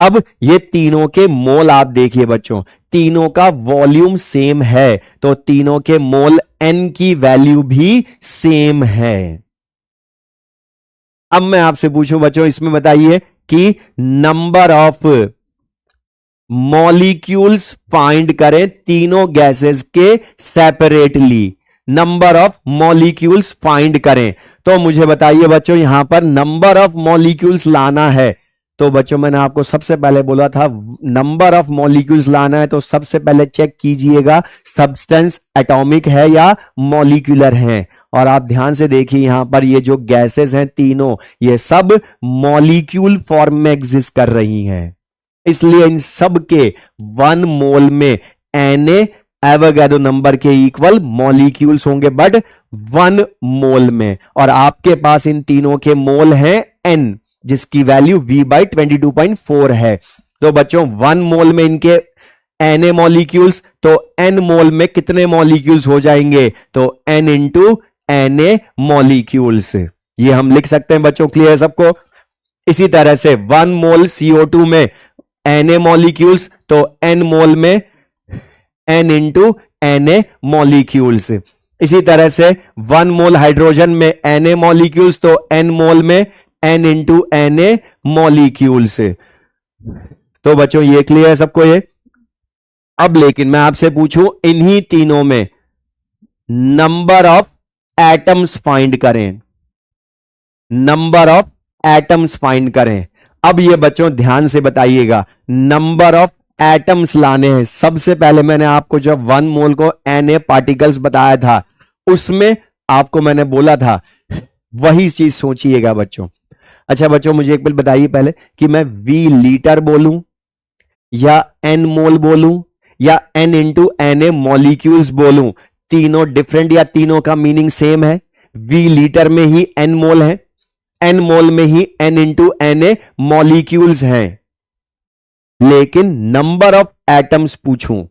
Speaker 1: अब ये तीनों के मोल आप देखिए बच्चों, तीनों का वॉल्यूम सेम है तो तीनों के मोल N की वैल्यू भी सेम है। अब मैं आपसे पूछूं बच्चों इसमें बताइए कि नंबर ऑफ मॉलिक्यूल्स फाइंड करें तीनों गैसेस के separately, number of molecules find करें। तो मुझे बताइए बच्चों, यहां पर नंबर ऑफ मॉलिक्यूल्स लाना है। तो बच्चों मैंने आपको सबसे पहले बोला था नंबर ऑफ मॉलिक्यूल्स लाना है, तो सबसे पहले चेक कीजिएगा सब्सटेंस एटॉमिक है या मॉलिक्यूलर है। और आप ध्यान से देखिए यहां पर ये जो गैसेस हैं तीनों, ये सब मॉलिक्यूल फॉर्म में एग्जिस्ट कर रही हैं, इसलिए इन सब के 1 मोल में Na एवोगाड्रो नंबर के इक्वल मॉलिक्यूल्स होंगे, बट 1 मोल में। और आपके पास इन तीनों के मोल हैं n, जिसकी वैल्यू V/22.4 है। तो बच्चों 1 मोल में इनके Na मॉलिक्यूल्स, तो n मोल में कितने मॉलिक्यूल्स हो जाएंगे? तो n इंटू Na मॉलिक्यूल्स। ये हम लिख सकते हैं बच्चों, क्लियर है सबको? इसी तरह से 1 मोल CO2 में Na मॉलिक्यूल्स, तो n मोल में n इंटू Na मॉलिक्यूल्स। इसी तरह से 1 मोल हाइड्रोजन में Na मॉलिक्यूल्स, तो n मोल में n इंटू Na मॉलिक्यूल्स। तो बच्चों ये क्लियर है सबको ये? अब लेकिन मैं आपसे पूछूं, इन्हीं तीनों में नंबर ऑफ एटम्स फाइंड करें, नंबर ऑफ एटम्स फाइंड करें। अब ये बच्चों ध्यान से बताइएगा, नंबर ऑफ एटम्स लाने हैं। सबसे पहले मैंने आपको जब 1 मोल को Na पार्टिकल्स बताया था, उसमें आपको मैंने बोला था वही चीज सोचिएगा बच्चों। अच्छा बच्चों मुझे एक बार बताइए पहले कि मैं V लीटर बोलूं या n मोल बोलूं या n इंटू Na मॉलिक्यूल्स बोलूं, तीनों डिफरेंट या तीनों का मीनिंग सेम है? V लीटर में ही n मोल है, n मोल में ही n इंटू Na मॉलिक्यूल्स हैं, लेकिन नंबर ऑफ एटम्स पूछूं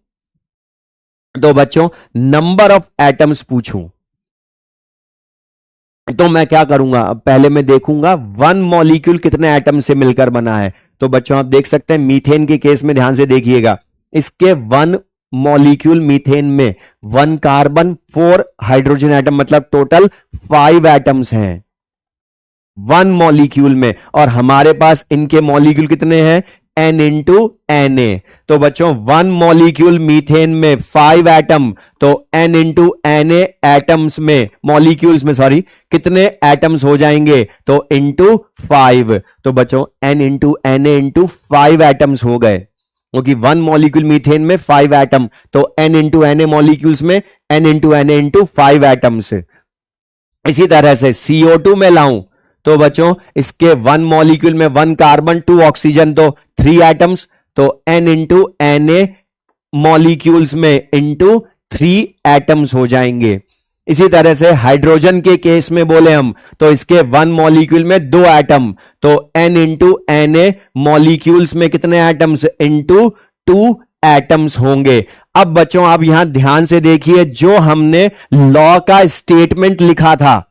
Speaker 1: तो बच्चों नंबर ऑफ एटम्स पूछूं तो मैं क्या करूंगा? पहले मैं देखूंगा 1 मॉलिक्यूल कितने एटम से मिलकर बना है। तो बच्चों आप देख सकते हैं मीथेन के केस में ध्यान से देखिएगा, इसके 1 मॉलिक्यूल मीथेन में 1 कार्बन 4 हाइड्रोजन एटम, मतलब टोटल 5 एटम्स हैं 1 मॉलिक्यूल में। और हमारे पास इनके मॉलिक्यूल कितने हैं? n into Na। तो बच्चों 1 मॉलिक्यूल मीथेन में 5 एटम, तो n इंटू Na एटम्स में, मॉलिक्यूल्स में सॉरी, कितने एटम्स हो जाएंगे? तो इंटू 5। तो बच्चों n into Na into 5 atoms हो गए, क्योंकि 1 मॉलिक्यूल मीथेन में 5 एटम, तो n इंटू Na मॉलिक्यूल्स में n into Na into 5 atoms. इसी तरह से CO2 में लाऊं तो बच्चों इसके 1 मॉलिक्यूल में 1 कार्बन 2 ऑक्सीजन, तो 3 एटम्स, तो n इंटू Na मॉलिक्यूल्स में इंटू 3 एटम्स हो जाएंगे। इसी तरह से हाइड्रोजन के केस में बोले हम तो इसके 1 मॉलिक्यूल में 2 एटम, तो n इंटू Na मॉलिक्यूल्स में कितने एटम्स? इंटू 2 एटम्स होंगे। अब बच्चों आप यहां ध्यान से देखिए, जो हमने लॉ का स्टेटमेंट लिखा था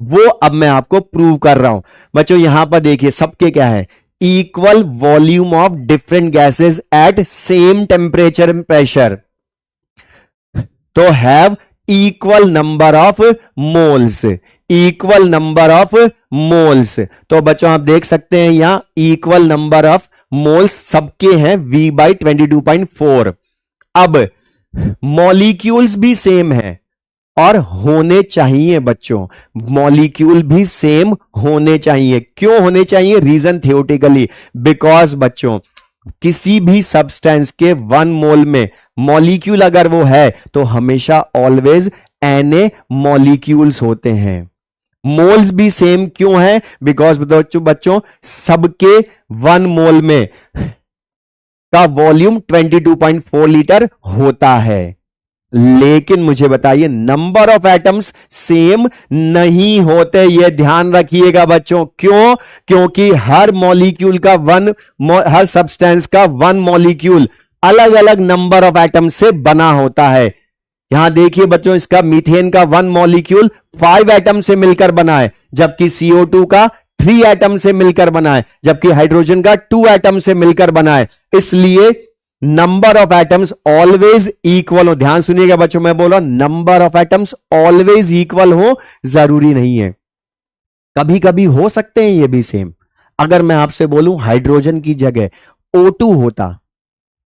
Speaker 1: वो अब मैं आपको प्रूव कर रहा हूं। बच्चों यहां पर देखिए सबके क्या है? Equal volume of different gases at same temperature and pressure, तो have equal number of moles, equal number of moles. तो बच्चों आप देख सकते हैं यहां इक्वल नंबर ऑफ मोल्स सबके हैं V/22.4। अब मॉलिक्यूल्स भी सेम है और होने चाहिए बच्चों, मॉलिक्यूल भी सेम होने चाहिए। क्यों होने चाहिए? रीजन थियोरेटिकली, बिकॉज बच्चों किसी भी सब्सटेंस के 1 मोल में मॉलिक्यूल अगर वो है तो हमेशा ऑलवेज Na मॉलिक्यूल्स होते हैं। मोल्स भी सेम क्यों है? बिकॉज बच्चों सबके 1 मोल में का वॉल्यूम 22.4 लीटर होता है, लेकिन मुझे बताइए नंबर ऑफ एटम्स सेम नहीं होते। यह ध्यान रखिएगा बच्चों। क्यों? क्योंकि हर मॉलिक्यूल का हर सब्सटेंस का 1 मॉलिक्यूल अलग अलग नंबर ऑफ एटम से बना होता है। यहां देखिए बच्चों, इसका मीथेन का 1 मॉलिक्यूल 5 एटम से मिलकर बना है, जबकि CO2 का 3 एटम से मिलकर बना है, जबकि हाइड्रोजन का 2 एटम से मिलकर बना है। इसलिए number of atoms always equal हो। ध्यान सुनिएगा बच्चों, मैं बोल रहा हूं number of atoms always equal हो, जरूरी नहीं है, कभी कभी हो सकते हैं ये भी सेम। अगर मैं आपसे बोलूं हाइड्रोजन की जगह O2 होता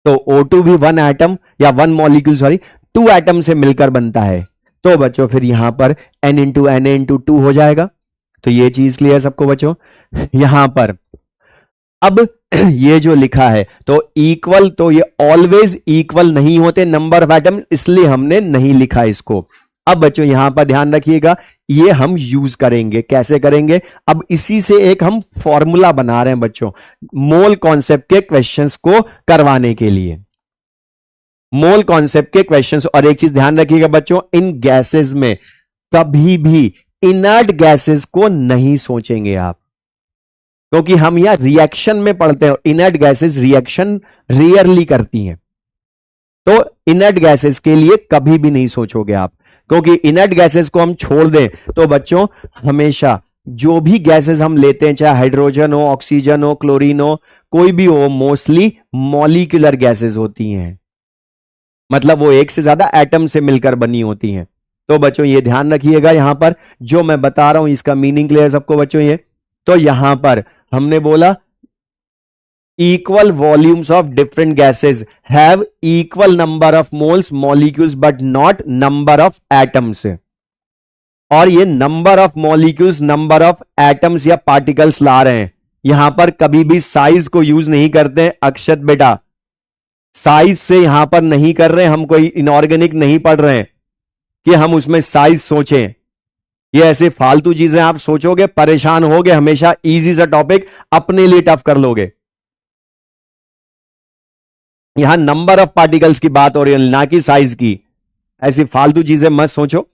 Speaker 1: तो O2 भी वन एटम या वन मॉलिक्यूल सॉरी 2 एटम से मिलकर बनता है। तो बच्चों फिर यहां पर N इंटू Na इंटू 2 हो जाएगा। तो ये चीज क्लियर सबको बच्चों। यहां पर अब ये जो लिखा है तो इक्वल, तो ये ऑलवेज इक्वल नहीं होते नंबर ऑफ एटम, इसलिए हमने नहीं लिखा इसको। अब बच्चों यहां पर ध्यान रखिएगा, ये हम यूज करेंगे। कैसे करेंगे? अब इसी से एक हम फॉर्मूला बना रहे हैं बच्चों, मोल कॉन्सेप्ट के क्वेश्चंस को करवाने के लिए। मोल कॉन्सेप्ट के क्वेश्चंस। और एक चीज ध्यान रखिएगा बच्चों, इन गैसेस में कभी भी इनर्ट गैसेस को नहीं सोचेंगे आप, क्योंकि हम यहां रिएक्शन में पढ़ते हैं। इनर्ट गैसेस रिएक्शन रेयरली करती हैं, तो इनर्ट गैसेस के लिए कभी भी नहीं सोचोगे आप, क्योंकि इनर्ट गैसेस को हम छोड़ दें तो बच्चों हमेशा जो भी गैसेस हम लेते हैं, चाहे हाइड्रोजन हो, ऑक्सीजन हो, क्लोरीन हो, कोई भी हो, मोस्टली मॉलिक्यूलर गैसेस होती हैं। मतलब वो एक से ज्यादा एटम से मिलकर बनी होती हैं। तो बच्चों ये ध्यान रखिएगा, यहां पर जो मैं बता रहा हूं इसका मीनिंग क्लियर सबको बच्चों। ये तो यहां पर हमने बोला equal volumes of different gases have equal number of moles molecules but not number of atoms। और ये number of molecules, number of atoms या पार्टिकल्स ला रहे हैं। यहां पर कभी भी साइज को यूज नहीं करते अक्षत बेटा, साइज से यहां पर नहीं कर रहे हम, कोई इनऑर्गेनिक नहीं पढ़ रहे हैं कि हम उसमें साइज सोचें। ये ऐसे फालतू चीजें आप सोचोगे परेशान होगे, हमेशा इजी सा टॉपिक अपने लिए टफ कर लोगे। यहां नंबर ऑफ पार्टिकल्स की बात हो रही है, ना कि साइज की। ऐसी फालतू चीजें मत सोचो।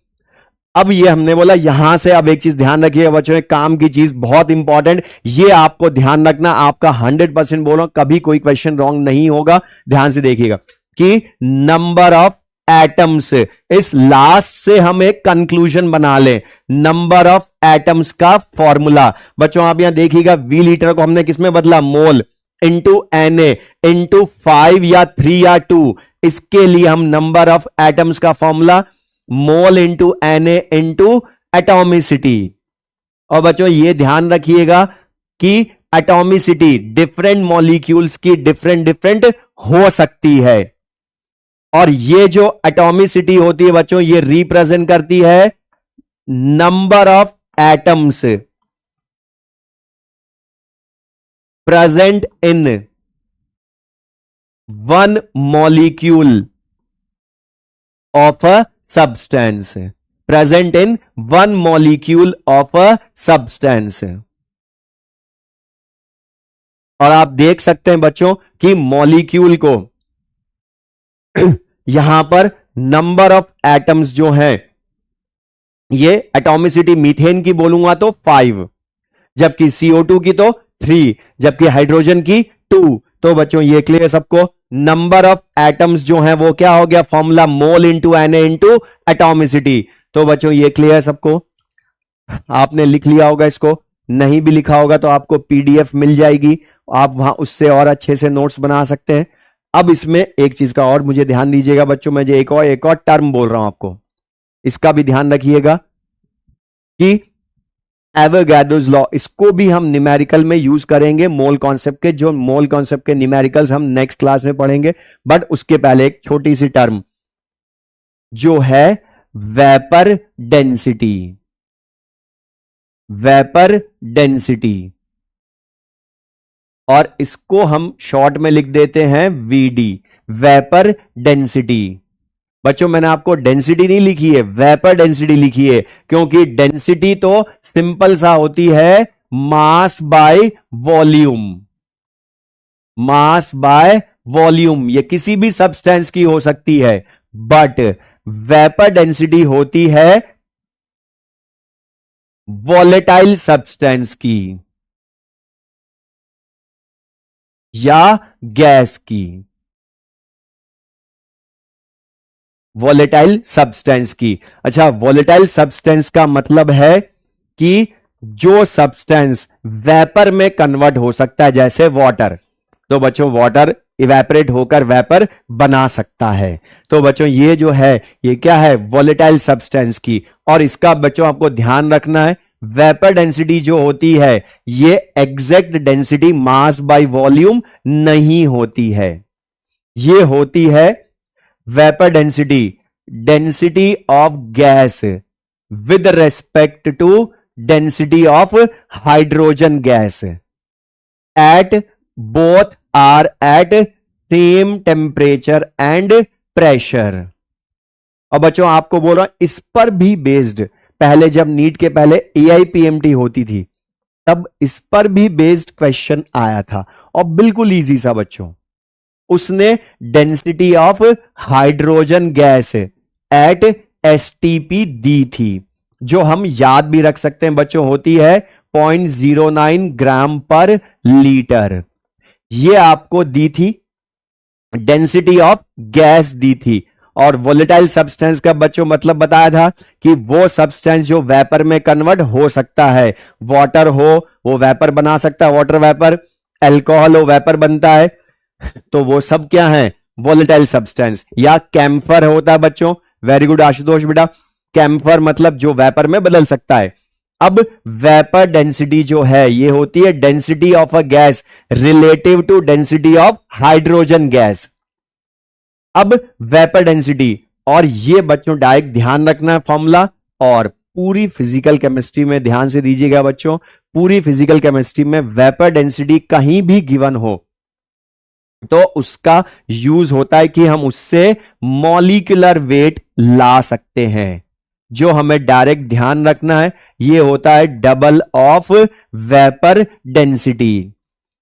Speaker 1: अब ये हमने बोला यहां से, अब एक चीज ध्यान रखिएगा बच्चों, काम की चीज बहुत इंपॉर्टेंट, ये आपको ध्यान रखना, आपका 100% बोलो, कभी कोई क्वेश्चन रॉन्ग नहीं होगा। ध्यान से देखिएगा कि नंबर ऑफ एटम्स, इस लास्ट से हम एक कंक्लूजन बना लें। नंबर ऑफ एटम्स का फॉर्मूला बच्चों आप यहां देखिएगा, वी लीटर को हमने किसमें बदला? मोल इंटू Na इंटू 5 या 3 या 2। इसके लिए हम नंबर ऑफ एटम्स का formula mole into Na into atomicity. और बच्चों ये ध्यान रखिएगा कि एटोमिसिटी डिफरेंट मॉलिक्यूल्स की डिफरेंट हो सकती है, और ये जो एटोमिसिटी होती है बच्चों ये रिप्रेजेंट करती है number of atoms present in one molecule of a substance, present in one molecule of a substance। और आप देख सकते हैं बच्चों कि मॉलिक्यूल को यहां पर नंबर ऑफ एटम्स जो है, ये एटॉमिसिटी मीथेन की बोलूंगा तो 5, जबकि CO2 की तो 3, जबकि हाइड्रोजन की 2। तो बच्चों ये क्लियर सबको। नंबर ऑफ एटम्स जो है वो क्या हो गया? Formula mole into Na into atomicity. तो बच्चों ये क्लियर सबको, आपने लिख लिया होगा इसको, नहीं भी लिखा होगा तो आपको PDF मिल जाएगी, आप वहां उससे और अच्छे से नोट्स बना सकते हैं। अब इसमें एक चीज का और मुझे ध्यान दीजिएगा बच्चों, मैं जो एक और टर्म बोल रहा हूं आपको, इसका भी ध्यान रखिएगा कि एवोगाड्रोस लॉ, इसको भी हम न्यूमेरिकल में यूज करेंगे मोल कॉन्सेप्ट के। जो मोल कॉन्सेप्ट के न्यूमेरिकल्स हम नेक्स्ट क्लास में पढ़ेंगे, बट उसके पहले एक छोटी सी टर्म जो है वेपर डेंसिटी। वेपर डेंसिटी, और इसको हम शॉर्ट में लिख देते हैं VD, वेपर डेंसिटी। बच्चों मैंने आपको डेंसिटी नहीं लिखी है, वेपर डेंसिटी लिखी है, क्योंकि डेंसिटी तो सिंपल सा होती है मास by volume. Mass by volume ये किसी भी सब्सटेंस की हो सकती है, बट वेपर डेंसिटी होती है वॉलेटाइल सब्सटेंस की या गैस की। वॉलेटाइल सब्सटेंस की। अच्छा, वॉलेटाइल सब्सटेंस का मतलब है कि जो सब्सटेंस वेपर में कन्वर्ट हो सकता है, जैसे वाटर। तो बच्चों वाटर इवेपोरेट होकर वेपर बना सकता है। तो बच्चों ये जो है ये क्या है? वॉलेटाइल सब्सटेंस की। और इसका बच्चों आपको ध्यान रखना है, वेपर डेंसिटी जो होती है ये exact density mass by volume नहीं होती है। ये होती है vapour density, density of gas with respect to density of hydrogen gas at both are at same temperature and pressure. और बच्चों आपको बोल रहा हूं इस पर भी बेस्ड, पहले जब नीट के पहले AIPMT होती थी तब इस पर भी बेस्ड क्वेश्चन आया था और बिल्कुल इजी सा बच्चों। उसने density of hydrogen gas eight STP दी थी, जो हम याद भी रख सकते हैं बच्चों, होती है 0.09 ग्राम पर लीटर। ये आपको दी थी, डेंसिटी ऑफ गैस दी थी। और वोलेटाइल सब्सटेंस का बच्चों मतलब बताया था कि वो सब्सटेंस जो वेपर में कन्वर्ट हो सकता है, वाटर हो वो वेपर बना सकता है, वाटर वेपर, अल्कोहल हो वेपर बनता है, तो वो सब क्या है, वोलेटाइल सब्सटेंस। या कैम्फर होता है बच्चों, वेरी गुड आशुतोष बेटा, कैम्फर मतलब जो वेपर में बदल सकता है। अब वेपर डेंसिटी जो है ये होती है density of a gas relative to density of hydrogen gas. अब वेपर डेंसिटी, और ये बच्चों डायरेक्ट ध्यान रखना है फॉर्मूला, और पूरी फिजिकल केमिस्ट्री में ध्यान से दीजिएगा बच्चों, पूरी फिजिकल केमिस्ट्री में वेपर डेंसिटी कहीं भी गिवन हो तो उसका यूज होता है कि हम उससे मॉलिक्यूलर वेट ला सकते हैं। जो हमें डायरेक्ट ध्यान रखना है ये होता है डबल ऑफ वेपर डेंसिटी।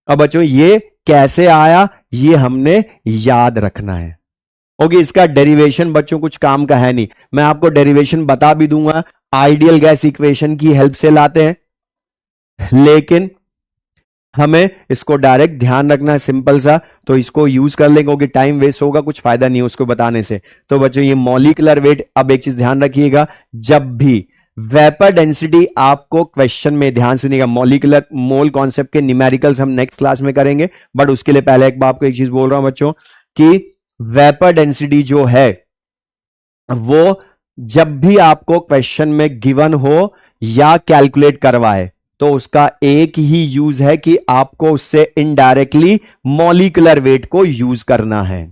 Speaker 1: अब बच्चों ये कैसे आया ये हमने याद रखना है। ओके, इसका डेरिवेशन बच्चों कुछ काम का है नहीं, मैं आपको डेरिवेशन बता भी दूंगा, आइडियल गैस इक्वेशन की हेल्प से लाते हैं, लेकिन हमें इसको डायरेक्ट ध्यान रखना है सिंपल सा, तो इसको यूज कर लेंगे क्योंकि टाइम वेस्ट होगा, कुछ फायदा नहीं है उसको बताने से। तो बच्चों ये मॉलिक्यूलर वेट, अब एक चीज ध्यान रखिएगा, जब भी वेपर डेंसिटी आपको क्वेश्चन में, ध्यान सुनिएगा, मॉलिक्यूलर मोल कॉन्सेप्ट के न्यूमेरिकल्स हम नेक्स्ट क्लास में करेंगे, बट उसके लिए पहले एक बार आपको एक चीज बोल रहा हूं बच्चों कि वेपर डेंसिटी जो है वो जब भी आपको क्वेश्चन में गिवन हो या कैलकुलेट करवाए तो उसका एक ही यूज है कि आपको उससे इनडायरेक्टली मॉलिक्यूलर वेट को यूज करना है।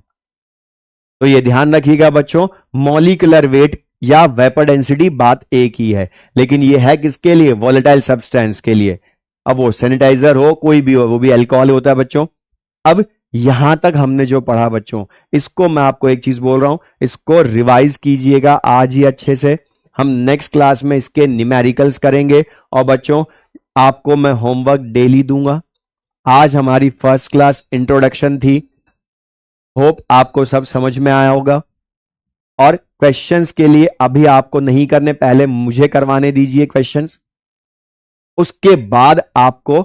Speaker 1: तो ये ध्यान रखिएगा बच्चों, मॉलिक्यूलर वेट या वेपर डेंसिटी बात एक ही है, लेकिन ये है किसके लिए, वोलेटाइल सब्सटेंस के लिए। अब वो सैनिटाइजर हो कोई भी हो, वो भी अल्कोहल होता है बच्चों। अब यहां तक हमने जो पढ़ा बच्चों, इसको मैं आपको एक चीज बोल रहा हूं, इसको रिवाइज कीजिएगा आज ही अच्छे से। हम नेक्स्ट क्लास में इसके न्यूमेरिकल्स करेंगे और बच्चों आपको मैं होमवर्क डेली दूंगा। आज हमारी फर्स्ट क्लास इंट्रोडक्शन थी, होप आपको सब समझ में आया होगा। और क्वेश्चंस के लिए अभी आपको नहीं करने, पहले मुझे करवाने दीजिए क्वेश्चंस, उसके बाद आपको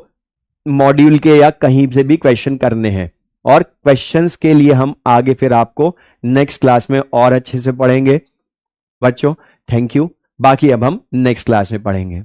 Speaker 1: मॉड्यूल के या कहीं से भी क्वेश्चन करने हैं। और क्वेश्चंस के लिए हम आगे फिर आपको नेक्स्ट क्लास में और अच्छे से पढ़ेंगे बच्चों। थैंक यू, बाकी अब हम नेक्स्ट क्लास में पढ़ेंगे।